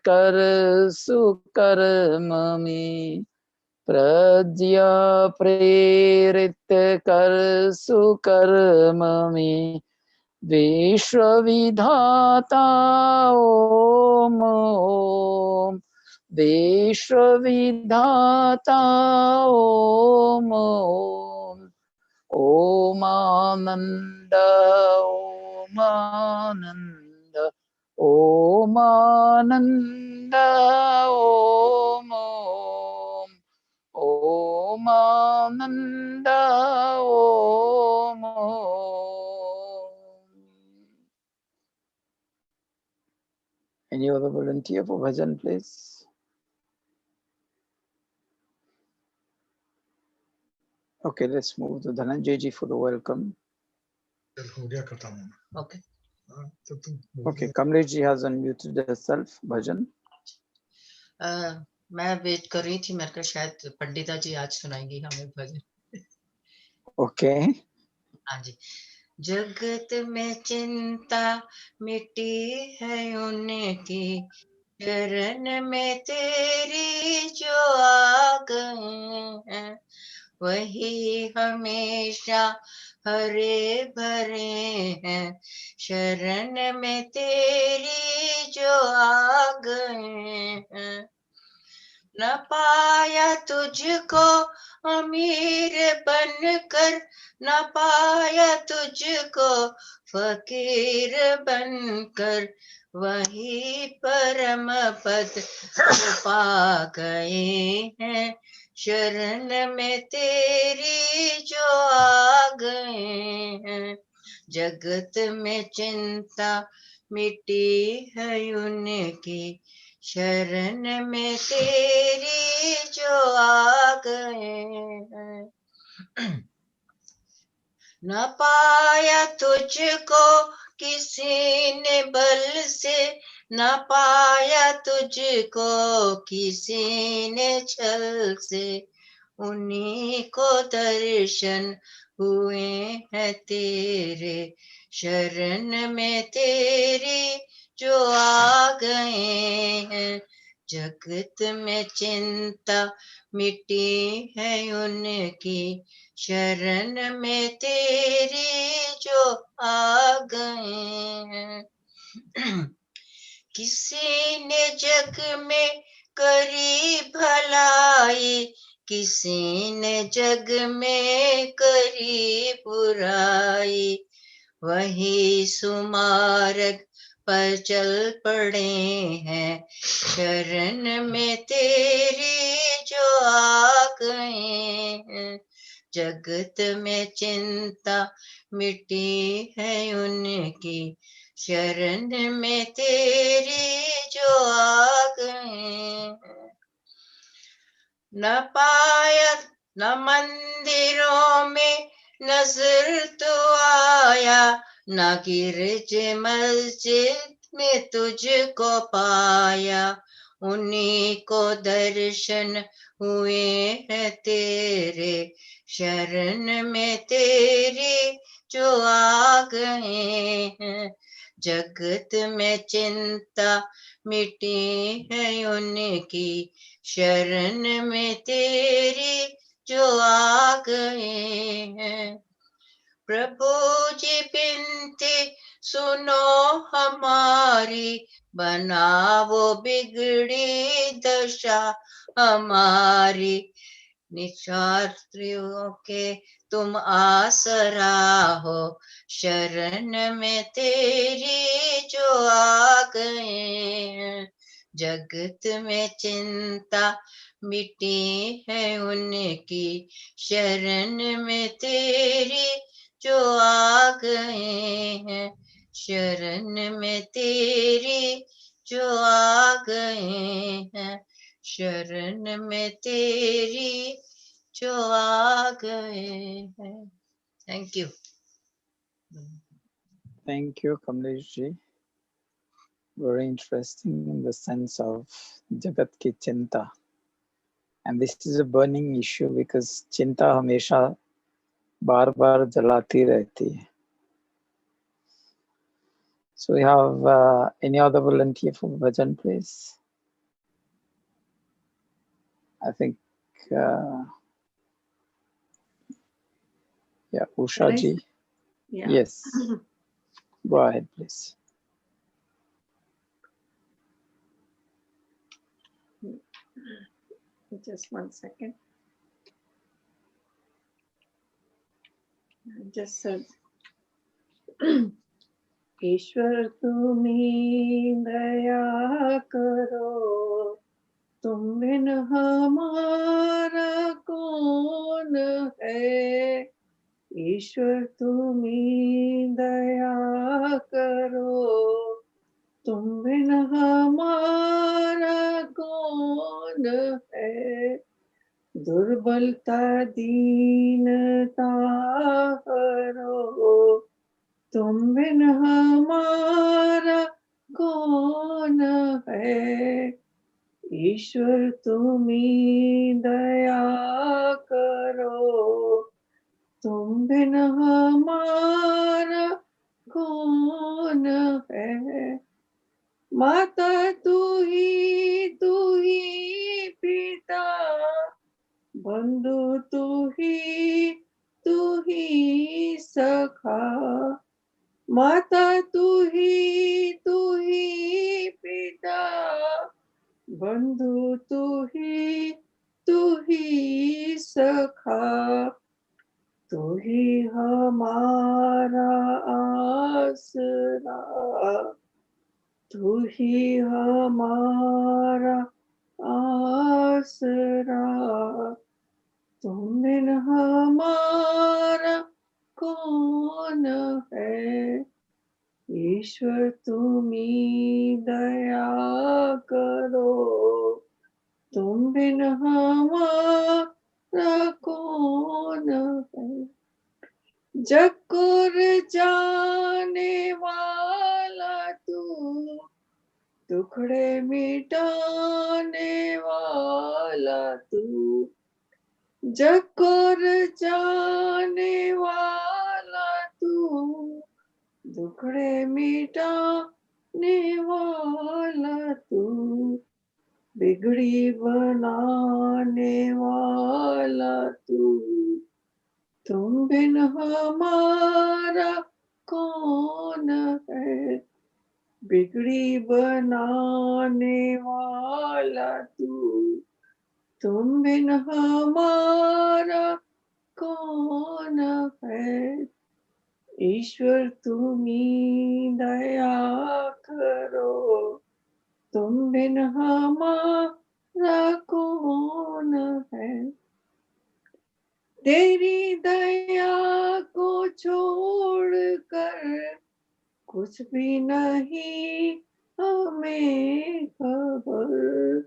कर सुकर्म में, प्रज्ञा प्रेरित कर सुकर्म में। विश्व विधाता ओम ओम, विश्व विधाता ओम ओम। ओम आनंद ओम आनंद, ओम आनंद Any other volunteer for bhajan, please? Okay, let's move to Dhananjay ji for the welcome. हो गया खत्म. Okay. तो तुम Okay, Kamlesh ji has unmuted herself. Bhajan. मैं वेट कर रही थी, मेरे को शायद पंडिता जी आज सुनाएंगी हमें भजन. Okay. हाँ जी. जगत में चिंता मिट्टी है उनकी, शरण में तेरी जो आ गए हैं, वही हमेशा हरे भरे हैं. शरण में तेरी जो आ गए हैं, न पाया तुझको अमीर बनकर, न पाया तुझको फकीर बनकर, वही परम पद को पा गए हैं. शरण में तेरी जो आ गए हैं, जगत में चिंता मिट्टी है उनकी, शरण में तेरी जो आ गए हैं. न पाया तुझको किसी ने बल से, न पाया तुझको किसी ने छल से, उन्हीं को दर्शन हुए हैं तेरे. शरण में तेरी जो आ गए हैं, जगत में चिंता मिट्टी है उनकी, शरण में तेरी जो आ गए हैं. किसी ने जग में करी भलाई, किसी ने जग में करी बुराई, वही सुमार्ग पर चल पड़े हैं. शरण में तेरी जो आ गए हैं, जगत में चिंता मिट्टी है उनकी, शरण में तेरी जो आ गए हैं. न पाया न मंदिरों में नजर तो आया, न गिरज मस्जिद में तुझको पाया, उन्हीं को दर्शन हुए हैं तेरे. शरण में तेरी जो आ गए हैं, जगत में चिंता मिट्टी है उनकी, शरण में तेरी जो आ गए हैं. प्रभु जी बिनती सुनो हमारी, बनाओ बिगड़ी दशा हमारी. निशास्त्रियों के तुम आसरा हो, शरण में तेरी जो आ गए हैं, जगत में चिंता मिट्टी है उनकी, शरण में तेरी जो आ गए हैं. शरण में तेरी जो आ गए हैं, शरण में तेरी जो आ गए हैं. Thank you. Thank you, Kamlesh ji. Very interesting in the sense of Jagat ki Chinta. And this is a burning issue because Chinta hamesha बार बार जलाती रहती है. So we have any other volunteer for bhajan, please? I think yeah, Usha ji. Yeah. Yes. Go ahead, please. Just 1 second. Just said, ईश्वर तुम्हीं दया करो, तुम बिन हमारा कौन है. ईश्वर तुम्हीं दया करो, तुम बिन हमारा कौन है, दुर्बलता दीनता हरो, तुम बिन हमारा कौन है, ईश्वर तुम्ही दया करो, तुम बिन हमारा कौन है, माता तू ही पिता, बंधु तू ही सखा, माता तू ही पिता, बंधु तू ही सखा, तू ही हमारा आसरा, तू ही हमारा आसरा, तुम बिन हमारा कौन है, ईश्वर तुम्ही दया करो, तुम बिन हमारा कौन है, जक्कुर जाने वाला तू, टुकड़े मिटाने वाला तू, जक्कुर जाने वाला तू, दुखड़े मिटाने वाला तू, बिगड़ी बनाने वाला तू, तुम बिन हमारा कौन है, बिगड़ी बनाने वाला तू, तुम बिन हमारा कौन है, ईश्वर तुम्ही दया करो, तुम बिन हमारा कौन है, तेरी दया को छोड़कर कुछ भी नहीं हमें खबर,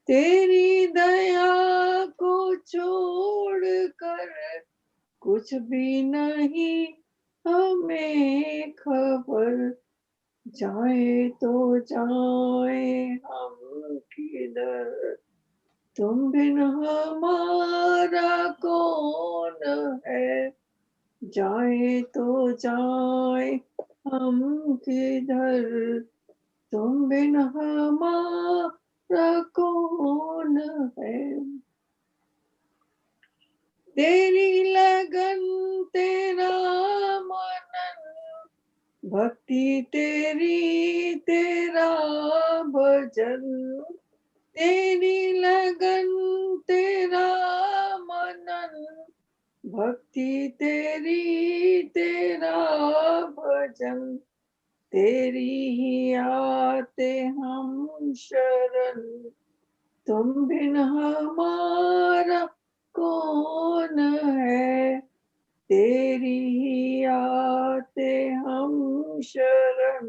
तेरी दया को छोड़कर कुछ भी नहीं हमें खबर, जाए तो जाए हम किधर, तुम बिन हमारा कौन है, जाए तो जाए हम किधर, तुम बिन हमारा कौन है, तेरी लगन तेरा मनन, भक्ति तेरी तेरा भजन, तेरी लगन तेरा मनन, भक्ति तेरी तेरा भजन, तेरी ही आते हम शरण, तुम बिन हमारा कौन है, तेरी ही आते हम शरण,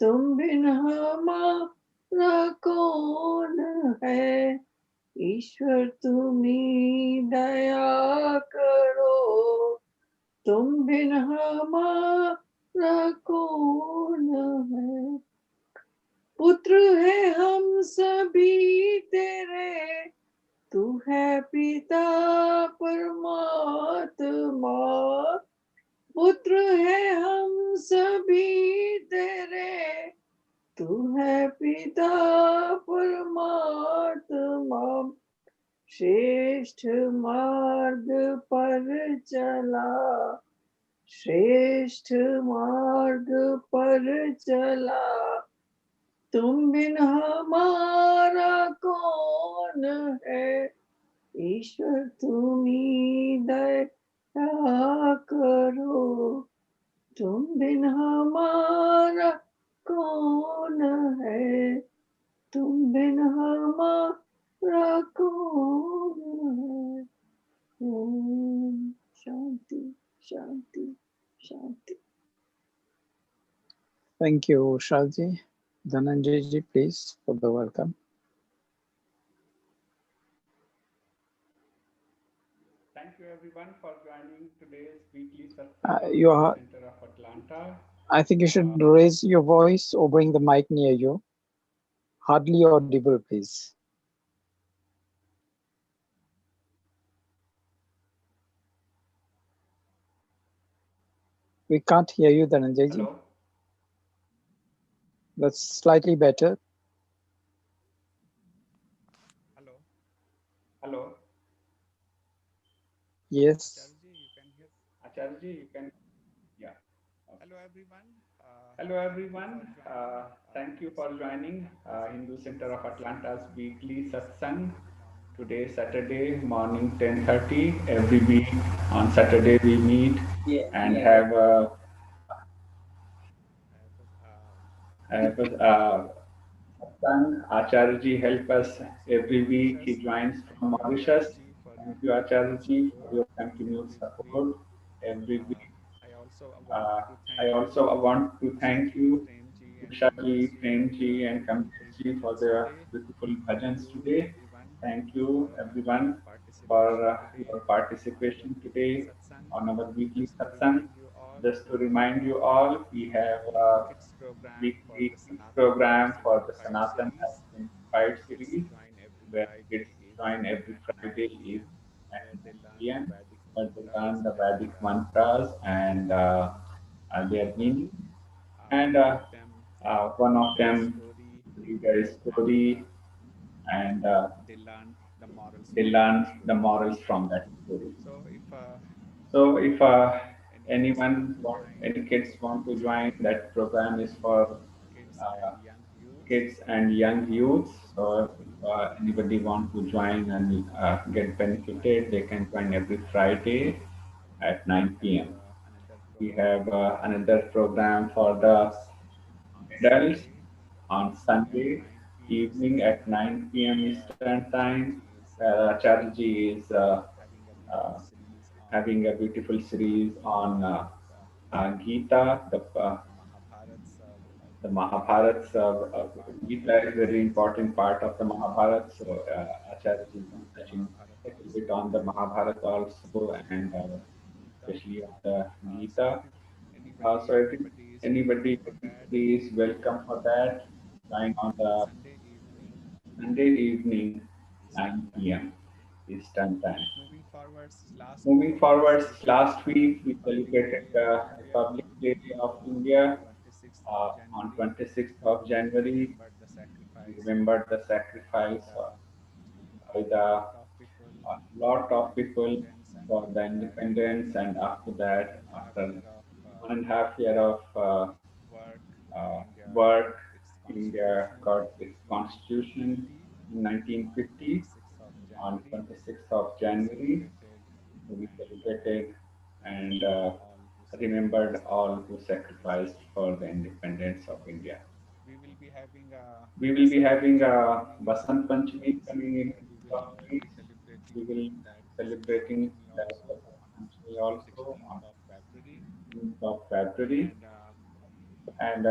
तुम बिन हमारा कौन है, ईश्वर तुम्ही दया करो, तुम बिन हमारा कौन है, पुत्र है हम सभी तेरे, तू है पिता परमात्मा, पुत्र है हम सभी तेरे, तू है पिता परमात्मा, श्रेष्ठ मार्ग पर चला, श्रेष्ठ मार्ग पर चला, तुम बिन हमारा कौन है, ईश्वर तुम्ही दया करो, तुम बिन हमारा कौन है, तुम बिन हमारा कौन है, ओम शांति शांति शांति। Thank you, Shraji. Dhananjay ji, please, for the welcome. Thank you everyone for joining today's weekly You satsang are, center of Atlanta. I think you should raise your voice or bring the mic near you. Hardly audible, please. We can't hear you, Dhananjay ji. Hello. That's slightly better. Hello. Hello. Yes. Acharji, you can. Yeah. Hello everyone. Hello everyone. Thank you for joining Hindu Center of Atlanta's weekly satsang. Today Saturday morning 10:30. Every week on Saturday we meet and have satsang. Acharji help us every week. He joins from Mauritius. Thank you Acharji for your continued support every week. I also want to thank you, Ushaji, Premji, and Kamlesh for their beautiful bhajans today. Thank you, everyone, for your participation today on our weekly satsang. Just to remind you all, we have a weekly kids program for the Sanatan as Simplified series, where kids join every Friday evening at 9 p.m. where they learn the Vedic mantras and their meaning. And one of them read a story and they learn the morals from that story. So if any kids want to join, that program is for uh, kids and young youths. So if anybody want to join and get benefited, they can join every Friday at 9 p.m. We have another program for the adults on Sunday evening at 9 p.m. Eastern Time. Charji is uh, having a beautiful series on Gita, the Mahabharat. Gita is a very important part of the Mahabharat. So Acharya is touching a little bit on the Mahabharat also, and especially on the Gita. Anybody is welcome for that. Join on the Sunday evening, 9 p.m. Eastern Time. Moving forward, last week we celebrated the Republic Day of India on 26th of January. We remembered the sacrifice by the lot of people for the independence, and after that, after 1.5 year of work, India got its constitution in 1950 on 26th of January. We celebrated and remembered all who sacrificed for the independence of India. We will be having a Basant Panchami coming in a couple of weeks. We will be celebrating that Basant Panchami also on 15th of February. And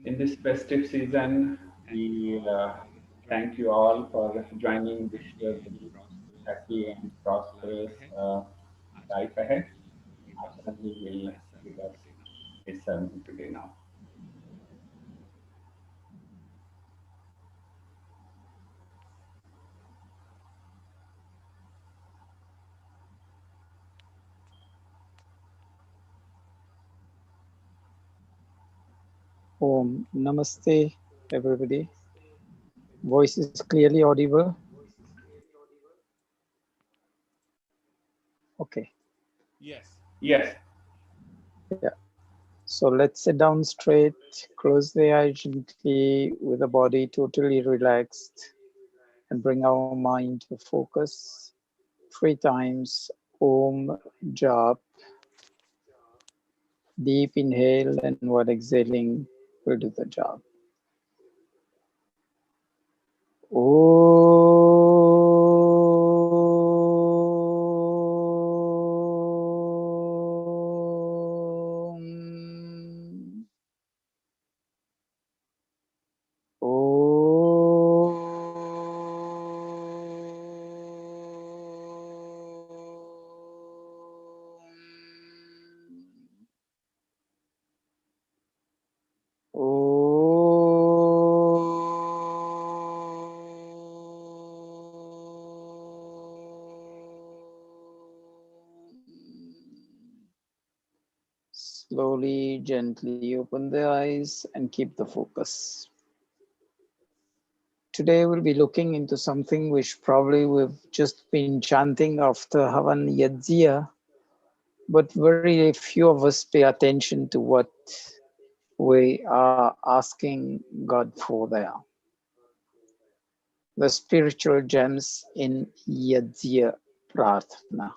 in this festive season, we thank you all for joining. Wish you a very happy and prosperous life ahead. Ashanti will give us his sermon today now. Om Namaste, everybody. Voice is clearly audible. Okay. Yes. Yeah. So let's sit down straight, close the eyes gently with the body totally relaxed, and bring our mind to focus 3 times. Om Jap. Deep inhale, and while exhaling, we'll do the job. Om. slowly, gently open the eyes and keep the focus. Today we'll be looking into something which probably we've just been chanting after Havan Yajya, but very few of us pay attention to what we are asking God for there. The spiritual gems in Yajya Prarthana,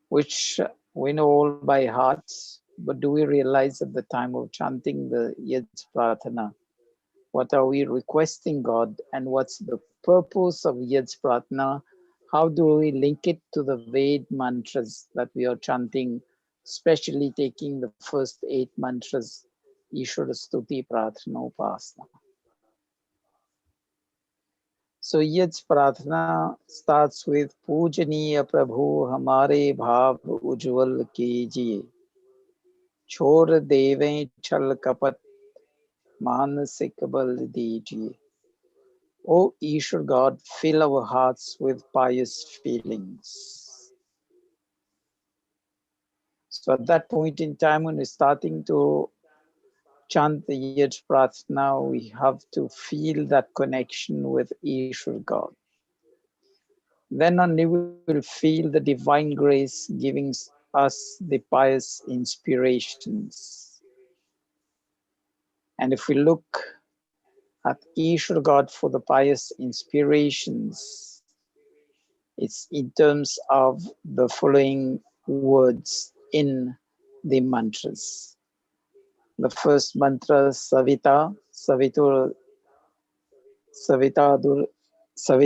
which we know all by heart, but do we realize at the time of chanting the Yajya Prarthana, what are we requesting God and what's the purpose of Yajya Prarthana? How do we link it to the Ved mantras that we are chanting, especially taking the first 8 mantras, Ishvara Stuti Prarthana Upasana. So Yajya Prarthana starts with Pujaniya Prabhu Hamare Bhav Ujwal Kijiye. Chor Deve Chal Kapat Manasik Bal Dijiye. O Ishwar God, fill our hearts with pious feelings. So at that point in time when we're starting to chant the Yaj Prarthana, we have to feel that connection with Ishwar God. Then only we will feel the divine grace giving us the pious inspirations. And if we look at Ishwar God for the pious inspirations, it's in terms of the following words in the mantras. The first mantra, Savita, Savitar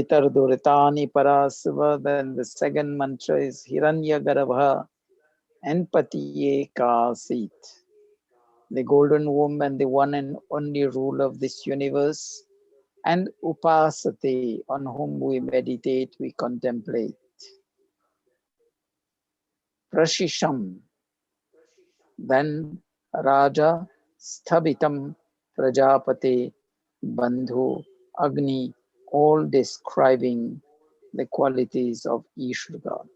Duritani Parasava. Then the second mantra is Hiranya Garabha and Patiye Kasit. The golden womb and the one and only ruler of this universe, and Upasate, on whom we meditate, we contemplate. Prashisham, then Raja, Sthabitam, Prajapate, Bandhu, Agni, all describing the qualities of Ishvara God.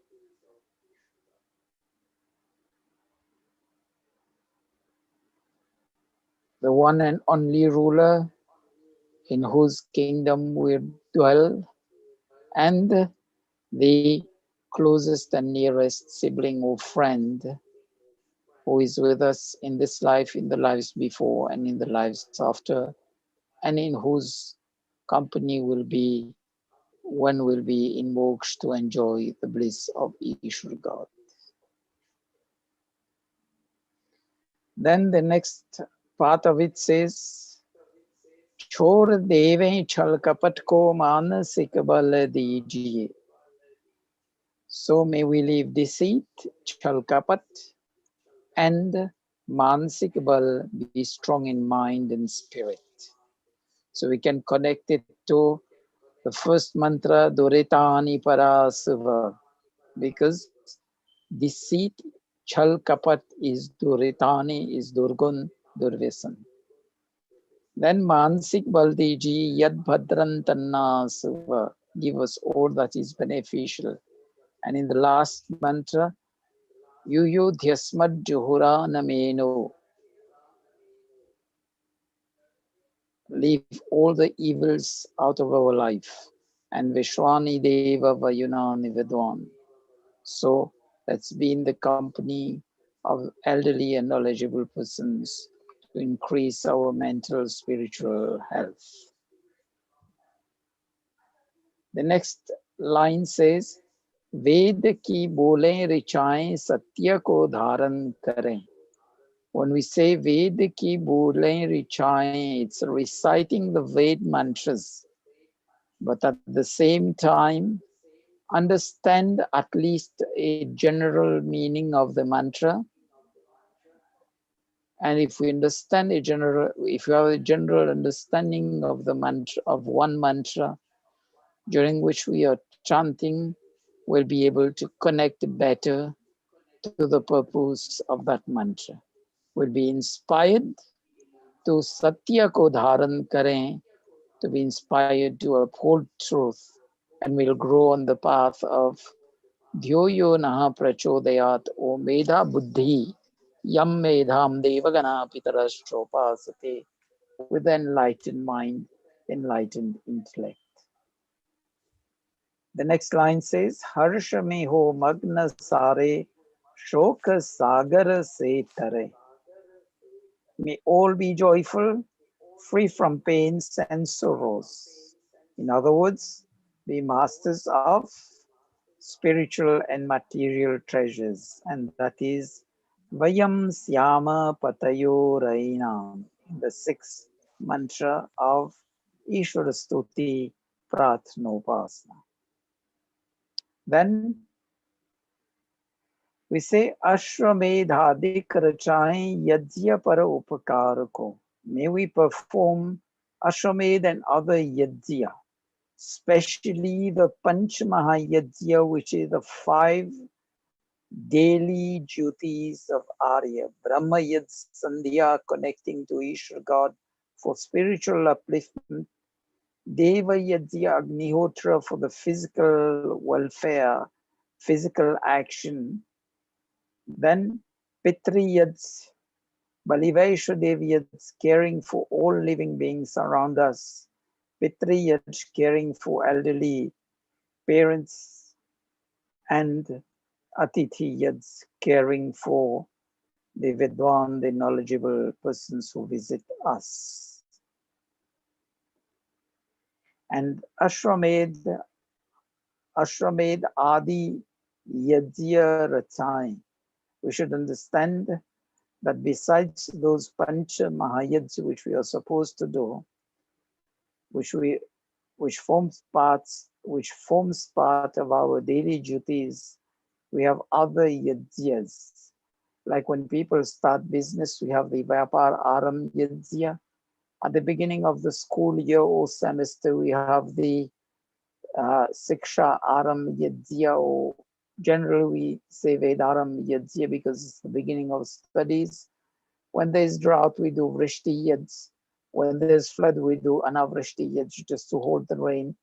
The one and only ruler in whose kingdom we dwell, and the closest and nearest sibling or friend who is with us in this life, in the lives before, and in the lives after, and in whose company will be when we'll be in moksha to enjoy the bliss of Ishvara God. Then the next part of it says, Chor deve chal kapat ko manasik bal dijiye. So may we leave deceit, chal kapat, and mansik bal, be strong in mind and spirit. So we can connect it to the first mantra, Duritani Parasava, because deceit, chal kapat is Duritani, is Durgun, Durvesan. Then Mansik Baldiji, Yad Bhadran Tannasava, give us all that is beneficial. And in the last mantra, Yuyudhyasmad Juhura Nameno, leave all the evils out of our life. And Vishwani Deva Vayunani Vidwan. So let's be in the company of elderly and knowledgeable persons to increase our mental, spiritual health. The next line says, Ved ki bole richaएं satya ko dharan kare. When we say Ved ki bole richaएं, it's reciting the Ved mantras, but at the same time, understand at least a general meaning of the mantra. And if we understand if you have a general understanding of the mantra, of one mantra, during which we are chanting, we'll be able to connect better to the purpose of that mantra. We'll be inspired to Satya ko dharan kare, to be inspired to uphold truth, and we'll grow on the path of ध्योयो नः प्रचोदयात् ओ मेधा बुद्धि yam medham devagana pitarashopasate, with enlightened mind, enlightened intellect. The next line says, Harsha me ho magna sare, shoka sagar se tare. May all be joyful, free from pains and sorrows. In other words, be masters of spiritual and material treasures, and that is Vayam Syama Patayo Rainam, the sixth mantra of Ishvara Stuti Pratnopasana. Then we say Ashramedhadik Rachai Yajya Para Upakarako. May we perform Ashramed and other Yajya, especially the Panch Mahayajya, which is the 5 daily duties of Arya. Brahma Yaj Sandhya, connecting to Ishvara God for spiritual upliftment. Deva Yajya Agnihotra, for the physical welfare, physical action. Then Pitri Yaj, Balivaisha Devi Yaj, caring for all living beings around us. Pitri Yaj, caring for elderly parents, and Atithi Yaj, caring for the Vidwan, the knowledgeable persons who visit us. And Ashramed Adi Yajya Rachai. We should understand that besides those Pancha Mahayajs which we are supposed to do, which forms part of our daily duties, we have other yajyas. Like when people start business, we have the Vyapar Aram Yajya. At the beginning of the school year or semester, we have the Siksha Aram Yajya, or generally we say Vedaram Yajya because it's the beginning of studies. When there's drought, we do Vrishti Yaj. When there's flood, we do Anavrishti Yaj, just to hold the rain.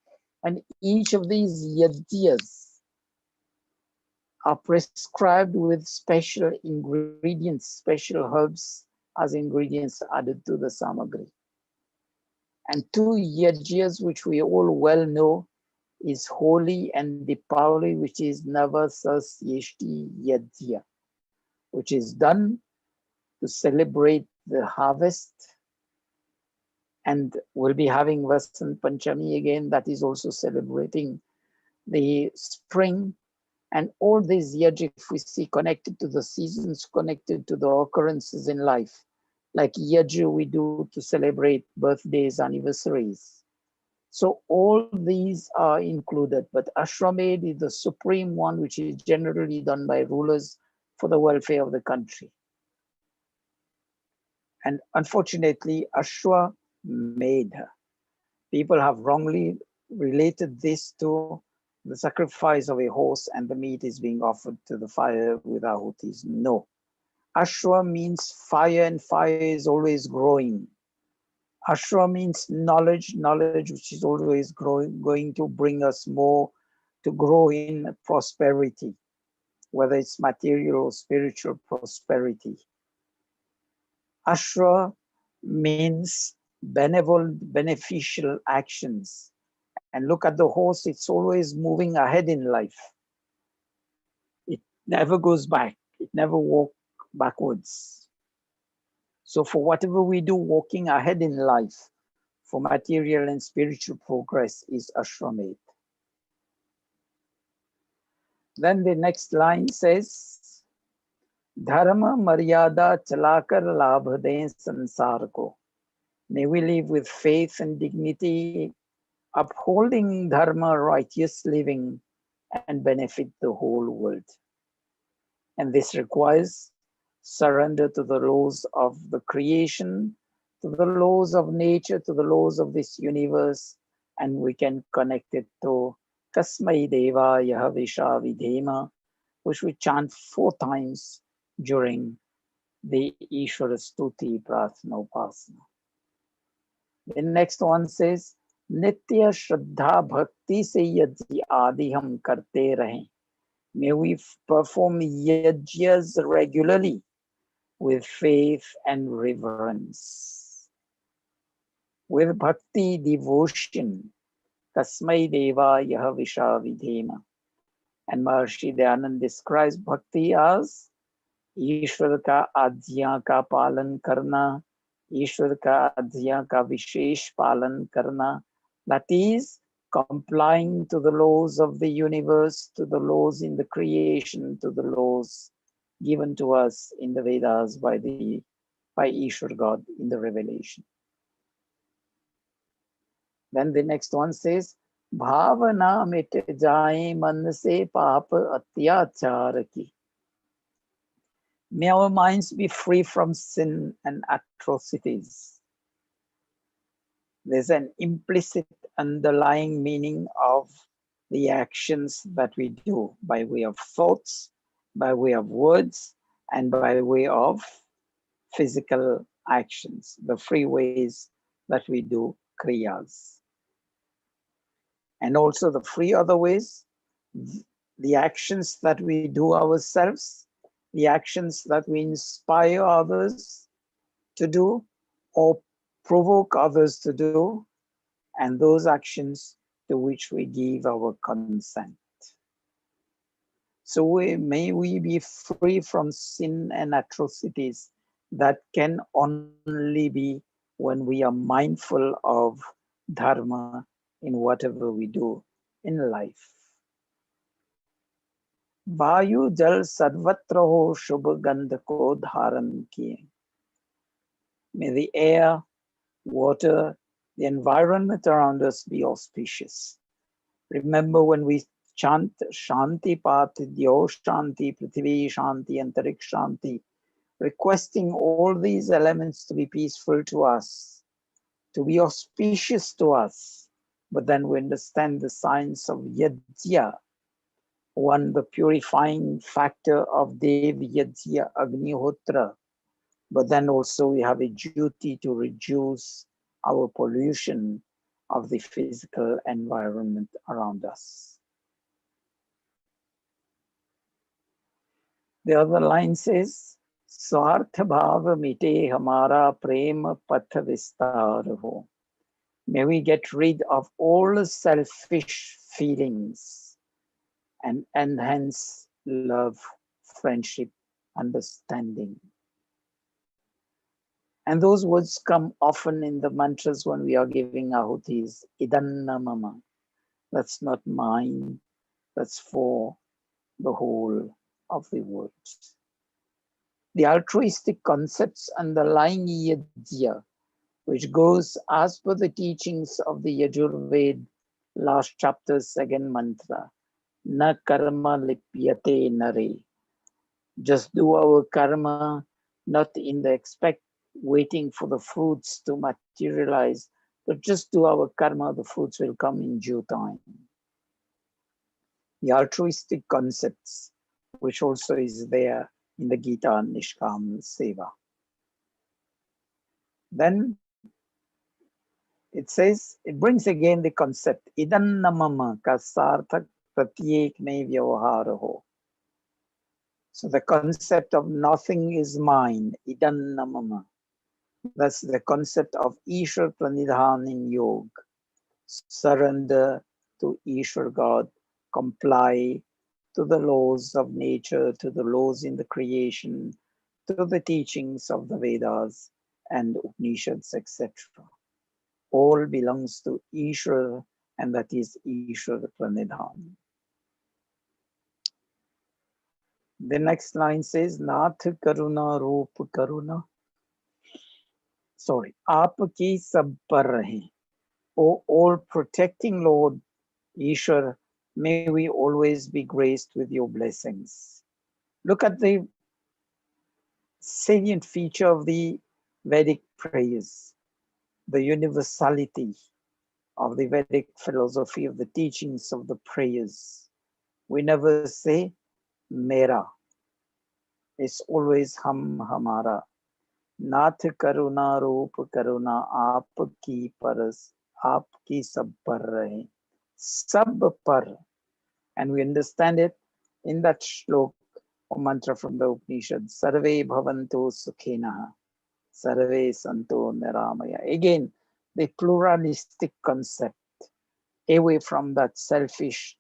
And each of these Yajyas are prescribed with special ingredients, special herbs as ingredients added to the samagri. And 2 yajyas which we all well know is Holi and Dipavali, which is Navasas Yeshti Yajya, which is done to celebrate the harvest. And we'll be having Vasant Panchami again, that is also celebrating the spring. And all these yaj, if we see, connected to the seasons, connected to the occurrences in life, like yaj we do to celebrate birthdays, anniversaries. So all these are included, but Ashramed is the supreme one, which is generally done by rulers for the welfare of the country. And unfortunately, Ashwamedha, people have wrongly related this to the sacrifice of a horse and the meat is being offered to the fire with ahutis. No. Ashwa means fire, and fire is always growing. Ashwa means knowledge, knowledge which is always growing, going to bring us more to grow in prosperity, whether it's material or spiritual prosperity. Ashra means benevolent, beneficial actions. And look at the horse, it's always moving ahead in life. It never goes back, it never walks backwards. So for whatever we do, walking ahead in life, for material and spiritual progress is Ashramed. Then the next line says, Dharma Maryada Chalakar Labhaden Sansar ko. May we live with faith and dignity, upholding Dharma, righteous living, and benefit the whole world. And this requires surrender to the laws of the creation, to the laws of nature, to the laws of this universe, and we can connect it to Kasmai Deva Yahavisha Vidhema, which we chant 4 times during the Ishvara Stuti Prarthana Upasana. The next one says, Nitya Shraddha Bhakti se yadi adi hum karte rahe. May we perform yajnas regularly with faith and reverence. With bhakti devotion, Tasmai Deva Yaha Visha Vidhema. And Maharishi Dayanand describes bhakti as ईश्वर का आज्ञा का पालन करना, ईश्वर का आज्ञा का विशेष पालन करना, that is complying to the laws of the universe, to the laws in the creation, to the laws given to us in the Vedas by Ishwar God in the revelation. Then the next one says, Bhavana mit jaye man se paap atyachar ki. May our minds be free from sin and atrocities. There's an implicit underlying meaning of the actions that we do by way of thoughts, by way of words, and by way of physical actions, the free ways that we do kriyas. And also the free other ways, the actions that we do ourselves, the actions that we inspire others to do or provoke others to do, and those actions to which we give our consent. So may we be free from sin and atrocities that can only be when we are mindful of dharma in whatever we do in life. वायु जल सर्वत्र हो शुभ गंध को धारण किए. May the air, water, the environment around us be auspicious. Remember when we chant Shanti Patidyo Shanti Prithvi Shanti Antarik Shanti, requesting all these elements to be peaceful to us, to be auspicious to us, but then we understand the science of Yajya, one, the purifying factor of Dev Yajya Agnihotra, but then also we have a duty to reduce our pollution of the physical environment around us. The other line says, Swartha bhava mite hamara prema patha vistar ho. May we get rid of all selfish feelings and enhance love, friendship, understanding. And those words come often in the mantras when we are giving ahutis. Idanna mama. That's not mine. That's for the whole of the world. The altruistic concepts underlying yajna, which goes as per the teachings of the Yajurved, last chapter, second mantra. Na karma lipyate nare. Just do our karma, not in the waiting for the fruits to materialize, but just do our karma, the fruits will come in due time. The altruistic concepts, which also is there in the Gita Nishkam Seva. Then it says, it brings again the concept, Idanna mama ka sarthak pratyek mein vyavahara ho. So the concept of nothing is mine, Idanna mama. That's the concept of Ishwar Pranidhan in Yoga. Surrender to Ishwar God, comply to the laws of nature, to the laws in the creation, to the teachings of the Vedas and Upanishads, etc. All belongs to Ishwar, and that is Ishwar Pranidhan. The next line says, Nath Karuna Roop Karuna. Aapki sab par rahe. O all protecting Lord, Ishwar, may we always be graced with your blessings. Look at the salient feature of the Vedic prayers, the universality of the Vedic philosophy, of the teachings of the prayers. We never say mera. It's always ham hamara. Nath karuna roop karuna aapki paras aapki sab par rahe. Sab par. And we understand it, in that shlok or mantra from the Upanishad, Sarve Bhavanto Sukhena, Sarve Santo Niramaya. Again, the pluralistic concept, away from that selfish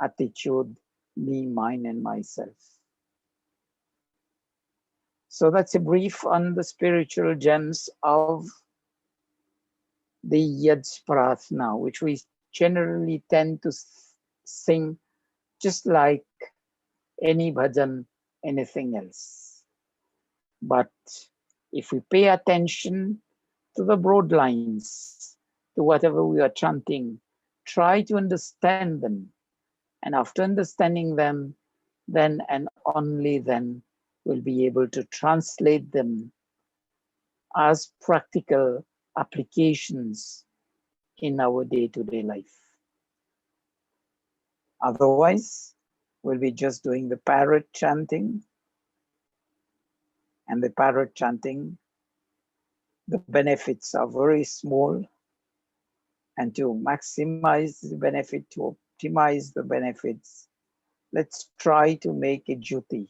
attitude, me, mine, and myself. So that's a brief on the spiritual gems of the Yaj Prarthana, which we generally tend to sing just like any bhajan, anything else. But if we pay attention to the broad lines, to whatever we are chanting, try to understand them. And after understanding them, then and only then we'll be able to translate them as practical applications in our day-to-day life. Otherwise, we'll be just doing the parrot chanting, and the parrot chanting, the benefits are very small, and to maximize the benefit, to optimize the benefits, let's try to make a jyoti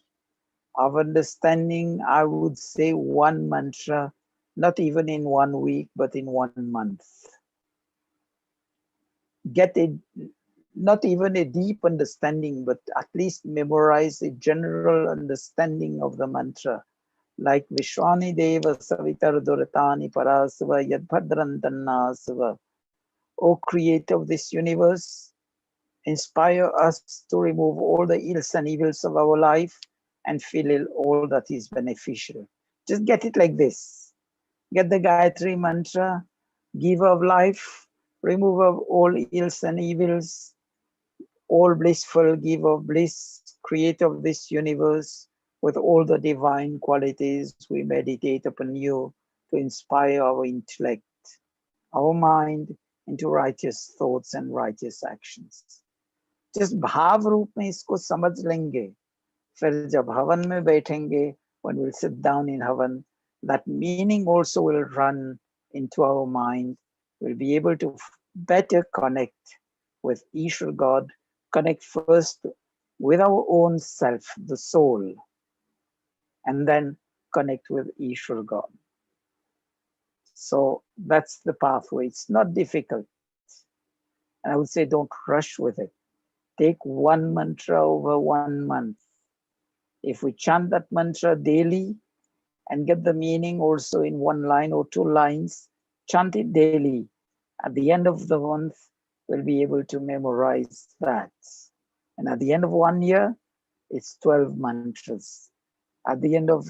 of understanding, I would say, one mantra, not even in 1 week, but in 1 month. Get it, not even a deep understanding, but at least memorize a general understanding of the mantra. Like Vishwani Deva Savitar Duratani Parasava Yadbhadrantannasava. O Creator of this universe, inspire us to remove all the ills and evils of our life and fill all that is beneficial. Just get it like this. Get the Gayatri mantra, giver of life, remover of all ills and evils, all blissful, giver of bliss, creator of this universe, with all the divine qualities, we meditate upon you to inspire our intellect, our mind into righteous thoughts and righteous actions. जिस भाव रूप में इसको समझ लेंगे, फिर जब हवन में बैठेंगे, when we'll sit down in heaven, that meaning also will run into our mind. We'll be able to better connect with Ishwar God, connect first with our own self, the soul, and then connect with Ishwar God. So that's the pathway. It's not difficult. And I would say don't rush with it. Take one mantra over 1 month. If we chant that mantra daily and get the meaning also in 1 line or 2 lines, chant it daily. At the end of the month, we'll be able to memorize that. And at the end of 1 year, it's 12 mantras. At the end of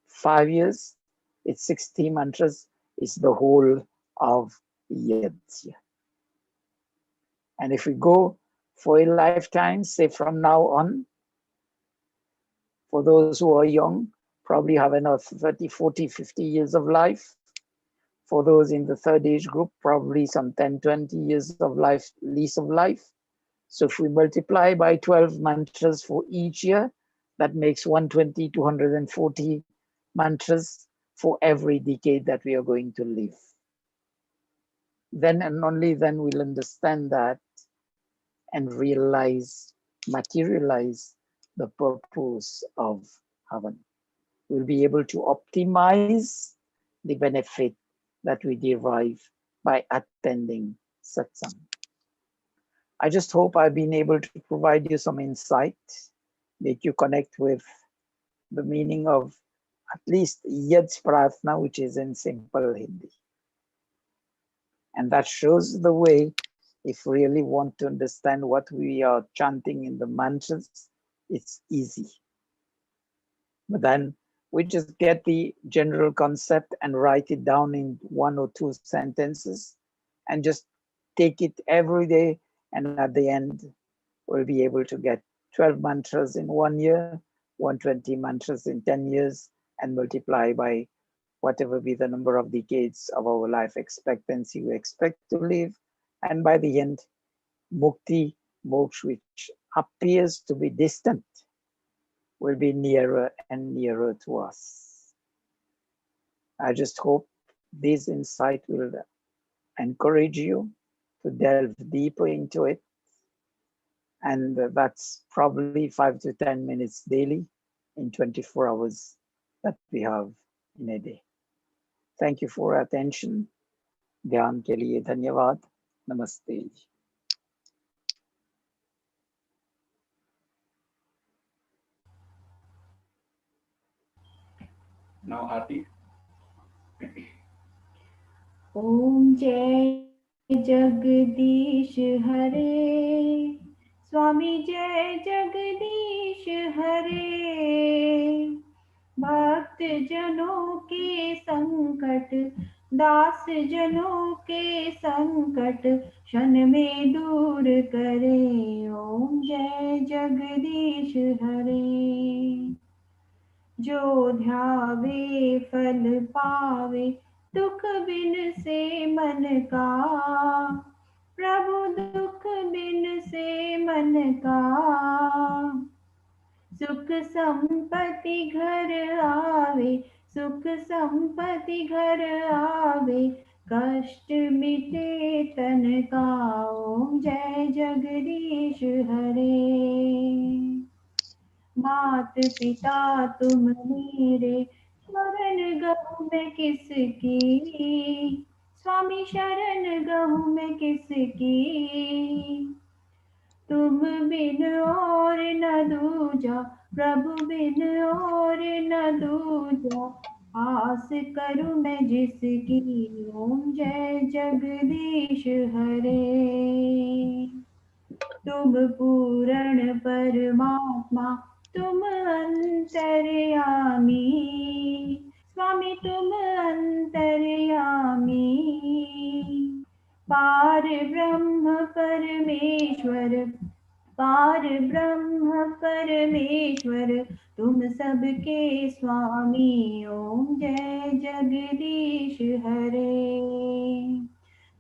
5 years, it's 60 mantras. It's the whole of Yajna. And if we go for a lifetime, say from now on, for those who are young, probably have another 30, 40, 50 years of life. For those in the third age group, probably some 10, 20 years of life, lease of life. So if we multiply by 12 mantras for each year, that makes 120, 240 mantras for every decade that we are going to live. Then and only then we'll understand that and realize, materialize the purpose of heaven. We'll be able to optimize the benefit that we derive by attending satsang. I just hope I've been able to provide you some insight, make you connect with the meaning of at least Yaj Prarthana, which is in simple Hindi. And that shows the way, if we really want to understand what we are chanting in the mantras, it's easy. But then we just get the general concept and write it down in 1 or 2 sentences and just take it every day. And at the end, we'll be able to get 12 mantras in 1 year, 120 mantras in 10 years, and multiply by whatever be the number of decades of our life expectancy we expect to live. And by the end, mukti, moksha, which appears to be distant, will be nearer and nearer to us. I just hope this insight will encourage you to delve deeper into it And that's probably 5 to 10 minutes daily in 24 hours that we have in a day. Thank you for your attention. ध्यान के लिए धन्यवाद. Namaste. Now, Aarti. ओम जय जगदीश हरे, स्वामी जय जगदीश हरे। भक्त जनों के संकट, दास जनों के संकट, क्षण में दूर करे। ओम जय जगदीश हरे। जो ध्यावे फल पावे, दुख बिन से मन का। प्रभु दुख बिन से मन का। सुख संपत्ति घर आवे, सुख संपत्ति घर आवे, कष्ट मिटे तन का। ओम जय जगदीश हरे। मात पिता तुम मेरे, शरण गहूँ मैं किसकी। स्वामी शरण गहूँ मैं किसकी। तुम बिन और न दूजा, प्रभु बिन और न दूजा। आस करूँ मैं जिसकी। ओम जय जगदीश हरे। तुम पूर्ण परमात्मा, तुम अंतर्यामी। स्वामी तुम अंतर्यामी। पार ब्रह्म परमेश्वर, पार ब्रह्म परमेश्वर, तुम सबके स्वामी। ओम जय जगदीश हरे।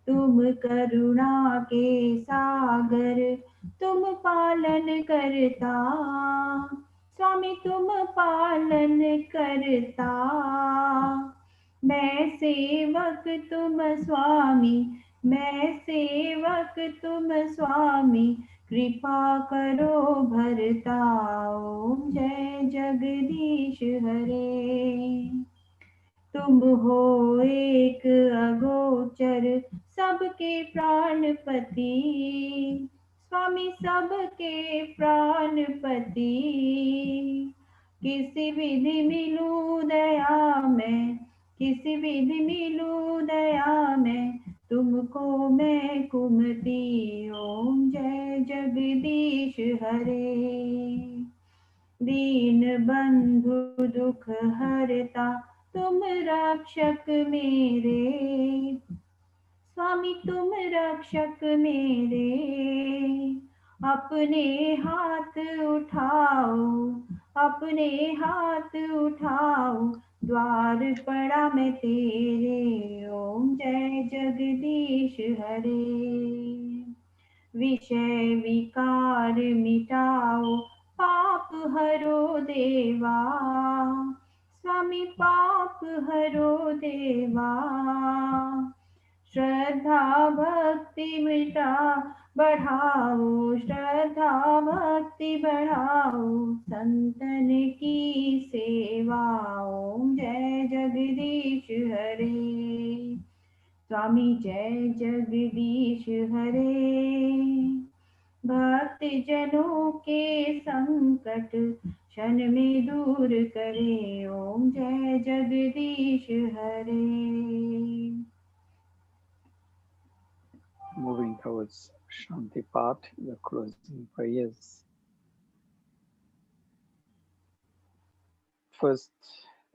तुम करुणा के सागर, तुम पालन करता। स्वामी तुम पालन करता। मैं सेवक तुम स्वामी, मैं सेवक तुम स्वामी। कृपा करो भरता। ओम जय जगदीश हरे। तुम हो एक अगोचर, सबके प्राणपति। स्वामी सबके प्राणपति। किसी विधि मिलूं दया में, किसी विधि मिलूं दया में, तुमको मैं कुमति। ओम जय जगदीश हरे। दीन बंधु दुख हरता, तुम रक्षक मेरे। स्वामी तुम रक्षक मेरे। अपने हाथ उठाओ, अपने हाथ उठाओ, द्वार पड़ा मैं तेरे। ओम जय जगदीश हरे। विषय विकार मिटाओ, पाप हरो देवा। स्वामी पाप हरो देवा। श्रद्धा भक्ति मिटा बढ़ाओ, श्रद्धा भक्ति बढ़ाओ, संतन की सेवा। ओम जय जगदीश हरे। स्वामी जय जगदीश हरे। भक्त जनों के संकट, क्षण में दूर करे। ओम जय जगदीश हरे। Moving towards Shanti Path, the closing prayers. First,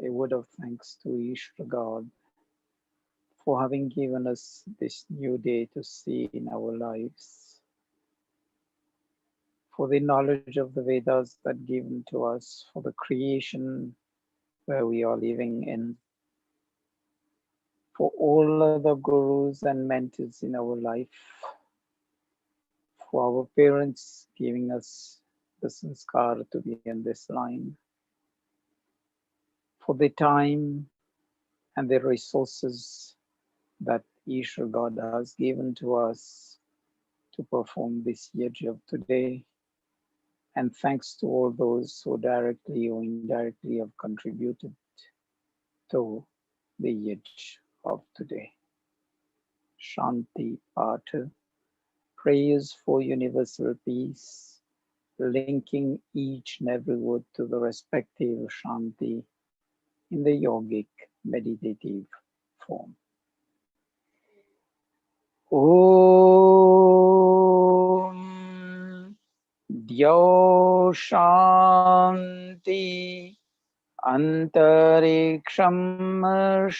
a word of thanks to Ishvara God for having given us this new day to see in our lives, for the knowledge of the Vedas that given to us, for the creation where we are living in, for all other gurus and mentors in our life, for our parents giving us the sanskar to be in this line, for the time and the resources that Ishvara God has given to us to perform this yajna of today, And thanks to all those who directly or indirectly have contributed to the Yaj of today. Shanti Pata, prayers for universal peace, linking each and every word to the respective Shanti in the yogic meditative form. Om Dyo Shanti Antariksham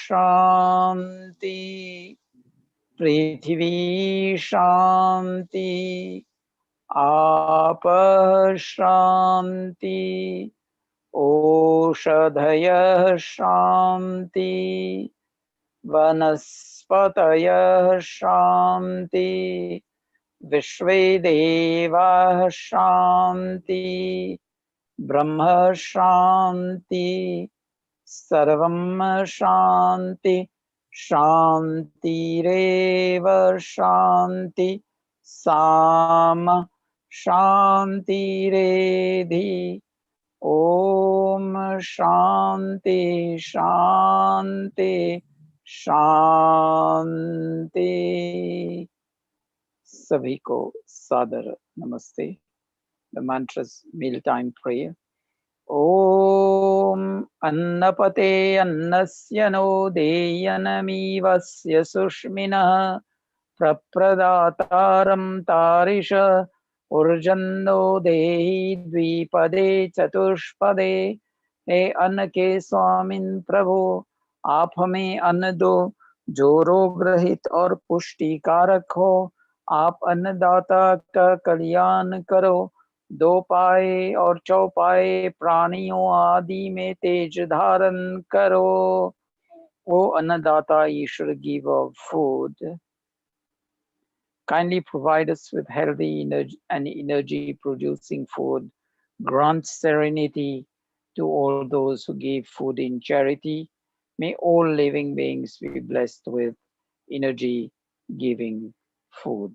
Shanti Prithvi Shanti Apa Shanti Oshadhaya Shanti Vanaspataya Shanti Vishvedeva Shanti Brahma Shanti Sarvam Shanti Shantireva Shanti Sama Shantiredhi Om Shanti Shanti Shanti. सभी को सादर नमस्ते. The mantras mealtime prayer. Om Annapate Annasya no Deyanamivasya Sushmina Prapradatam Tarisha Urjando Dehi Dvipade Chatushpade. हे अन्न के स्वामिन प्रभु आप हमें अन्न दो जो रोग रहित और पुष्टिकारक हो. आप अन्नदाता का कल्याण करो. दो पाए और चौपाए प्राणियों आदि में तेज धारण करो. O अन्नदाता, ईश्वर, give of food, kindly provide us with healthy energy producing food. Grant serenity to all those who give food in charity. May all living beings be blessed with energy giving food.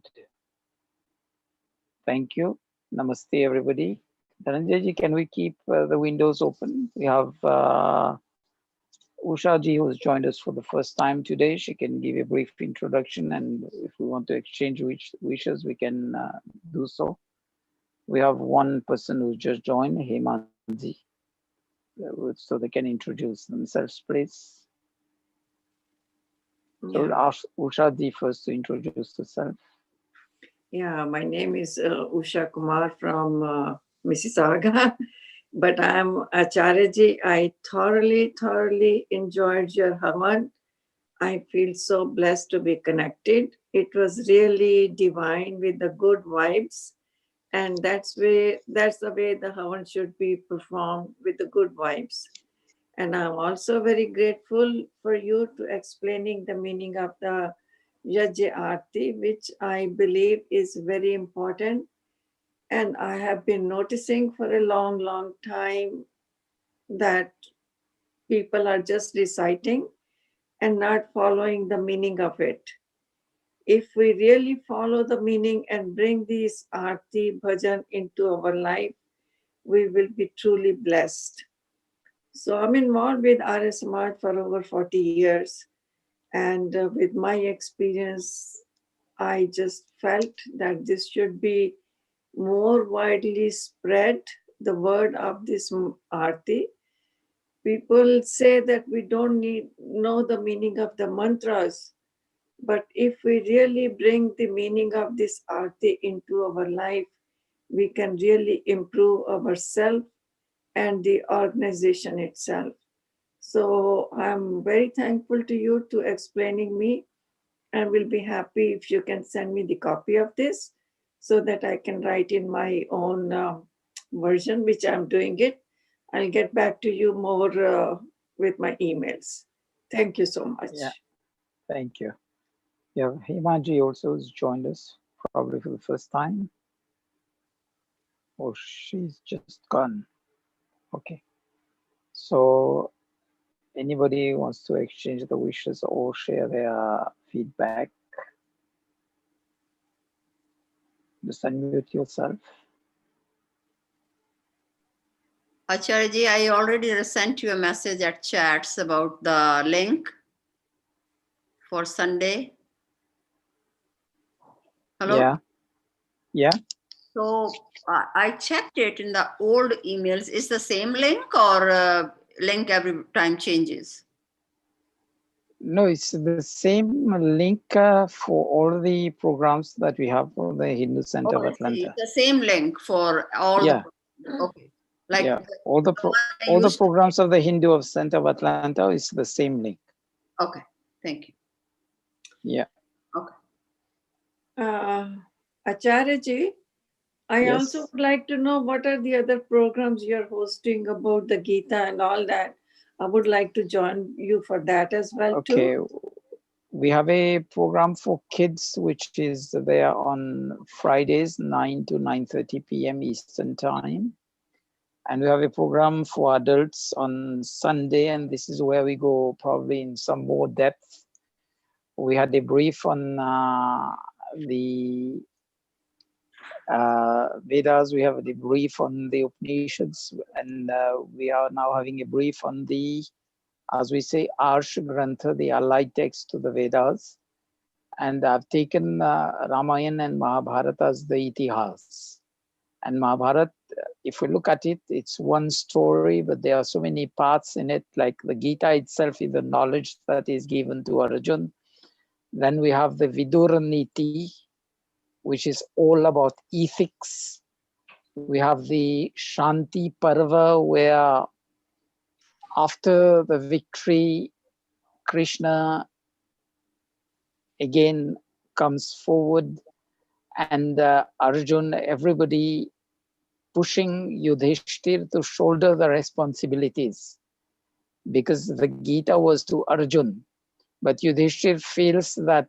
Thank you. Namaste, everybody. Dhananjay ji, can we keep the windows open? We have Usha ji, who has joined us for the first time today. She can give a brief introduction, and if we want to exchange wishes, we can do so. We have one person who just joined, Hemanji, so they can introduce themselves, please. So we'll ask Usha ji first to introduce herself. Yeah, my name is Usha Kumar from Mississauga, but I'm Acharyaji. I thoroughly enjoyed your Havan. I feel so blessed to be connected. It was really divine with the good vibes, and that's the way the Havan should be performed, with the good vibes. And I'm also very grateful for you to explaining the meaning of the Yajna Arti, which I believe is very important. And I have been noticing for a long time that people are just reciting and not following the meaning of it. If we really follow the meaning and bring these Arti Bhajan into our life, we will be truly blessed. So I'm involved with Arya Samaj for over 40 years. And with my experience, I just felt that this should be more widely spread, the word of this Arti. People say that we don't know the meaning of the mantras, but if we really bring the meaning of this Arti into our life, we can really improve ourselves and the organization itself. So I'm very thankful to you to explaining me, and will be happy if you can send me the copy of this so that I can write in my own version, which I'm doing it. I'll get back to you more with my emails. Thank you so much. Yeah, thank you. Yeah, Hemanji also has joined us, probably for the first time. Oh, she's just gone. Okay. So anybody wants to exchange the wishes or share their feedback, just unmute yourself. Acharya, I already sent you a message at chats about the link for Sunday. Hello? Yeah. Yeah. So I checked it in the old emails. Is the same link or link every time changes? No, it's the same link for all the programs that we have for the Hindu Center of Oh, I see. Atlanta. It's the same link for all Yeah. the okay. Like Yeah. All the I used to- programs of the Hindu of Center of Atlanta is the same link. Okay, thank you. Yeah. Acharya-ji, I Yes. also would like to know what are the other programs you're hosting about the Gita and all that. I would like to join you for that as well Okay. too. We have a program for kids, which is there on Fridays, 9 to 9:30 p.m. Eastern Time. And we have a program for adults on Sunday, and this is where we go probably in some more depth. We had a brief on the Vedas, we have a brief on the Upanishads, and we are now having a brief on the, as we say, Arsh Grantha, the allied text to the Vedas. And I've taken Ramayana and Mahabharata as the Itihas. And Mahabharata, if we look at it, it's one story, but there are so many parts in it, like the Gita itself is the knowledge that is given to Arjuna. Then we have the Vidura Niti, which is all about ethics. We have the Shanti Parva, where after the victory, Krishna again comes forward, and Arjuna, everybody pushing Yudhishthir to shoulder the responsibilities, because the Gita was to Arjuna, but Yudhishthir feels that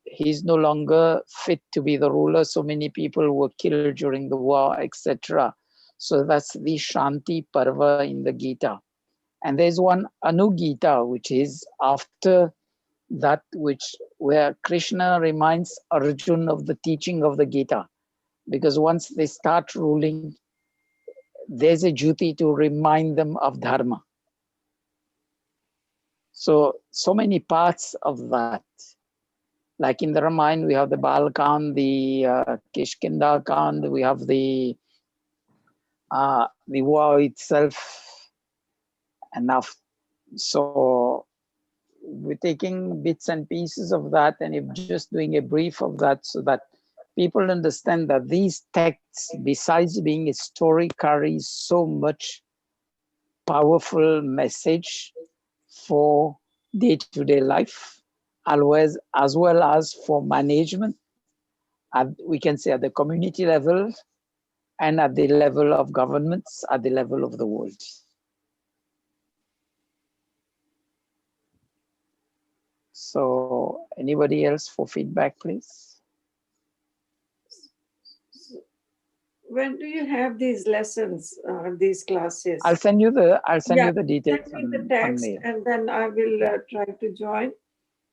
he's no longer fit to be the ruler. So many people were killed during the war, etc. So that's the Shanti Parva in the Gita. And there's one Anugita, which is after that, where Krishna reminds Arjuna of the teaching of the Gita. Because once they start ruling, there's a duty to remind them of Dharma. So many parts of that. Like in the Ramayana, we have the Balkan, the Kishkinda Kand, we have the war itself. Enough. So we're taking bits and pieces of that, and if just doing a brief of that, so that people understand that these texts, besides being a story, carries so much powerful message for day-to-day life, as well as for management, we can say at the community level, and at the level of governments, at the level of the world. So anybody else for feedback, please? When do you have these lessons, these classes? I'll send you the details send me the on text, mail. and then I will try to join.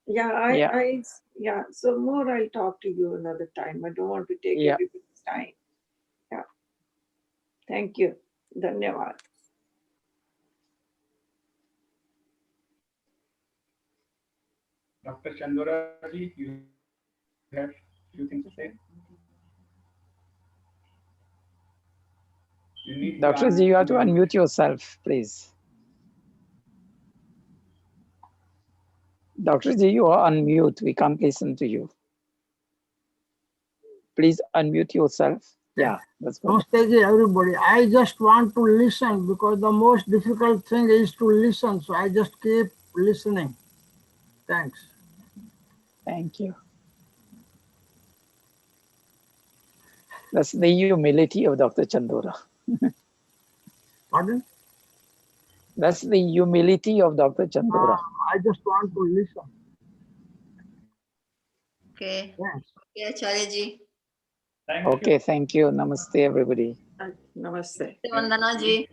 Yeah, so more I'll talk to you another time. I don't want to take everybody's time. Yeah. Thank you. Dhanyavad. Dr. Chandora ji, you have few things to say? Dr. Ji, you have to unmute yourself, please. Dr. Ji, you are on mute. We can't listen to you. Please unmute yourself. Yeah, that's good. Namaste ji, everybody. I just want to listen because the most difficult thing is to listen. So I just keep listening. Thanks. Thank you. That's the humility of Dr. Chandora. Pardon? That's the humility of Dr. Chandora. I just want to listen. Okay. Thanks. Okay, Acharya ji. Okay, thank you. Namaste, everybody. Namaste. Vandana ji.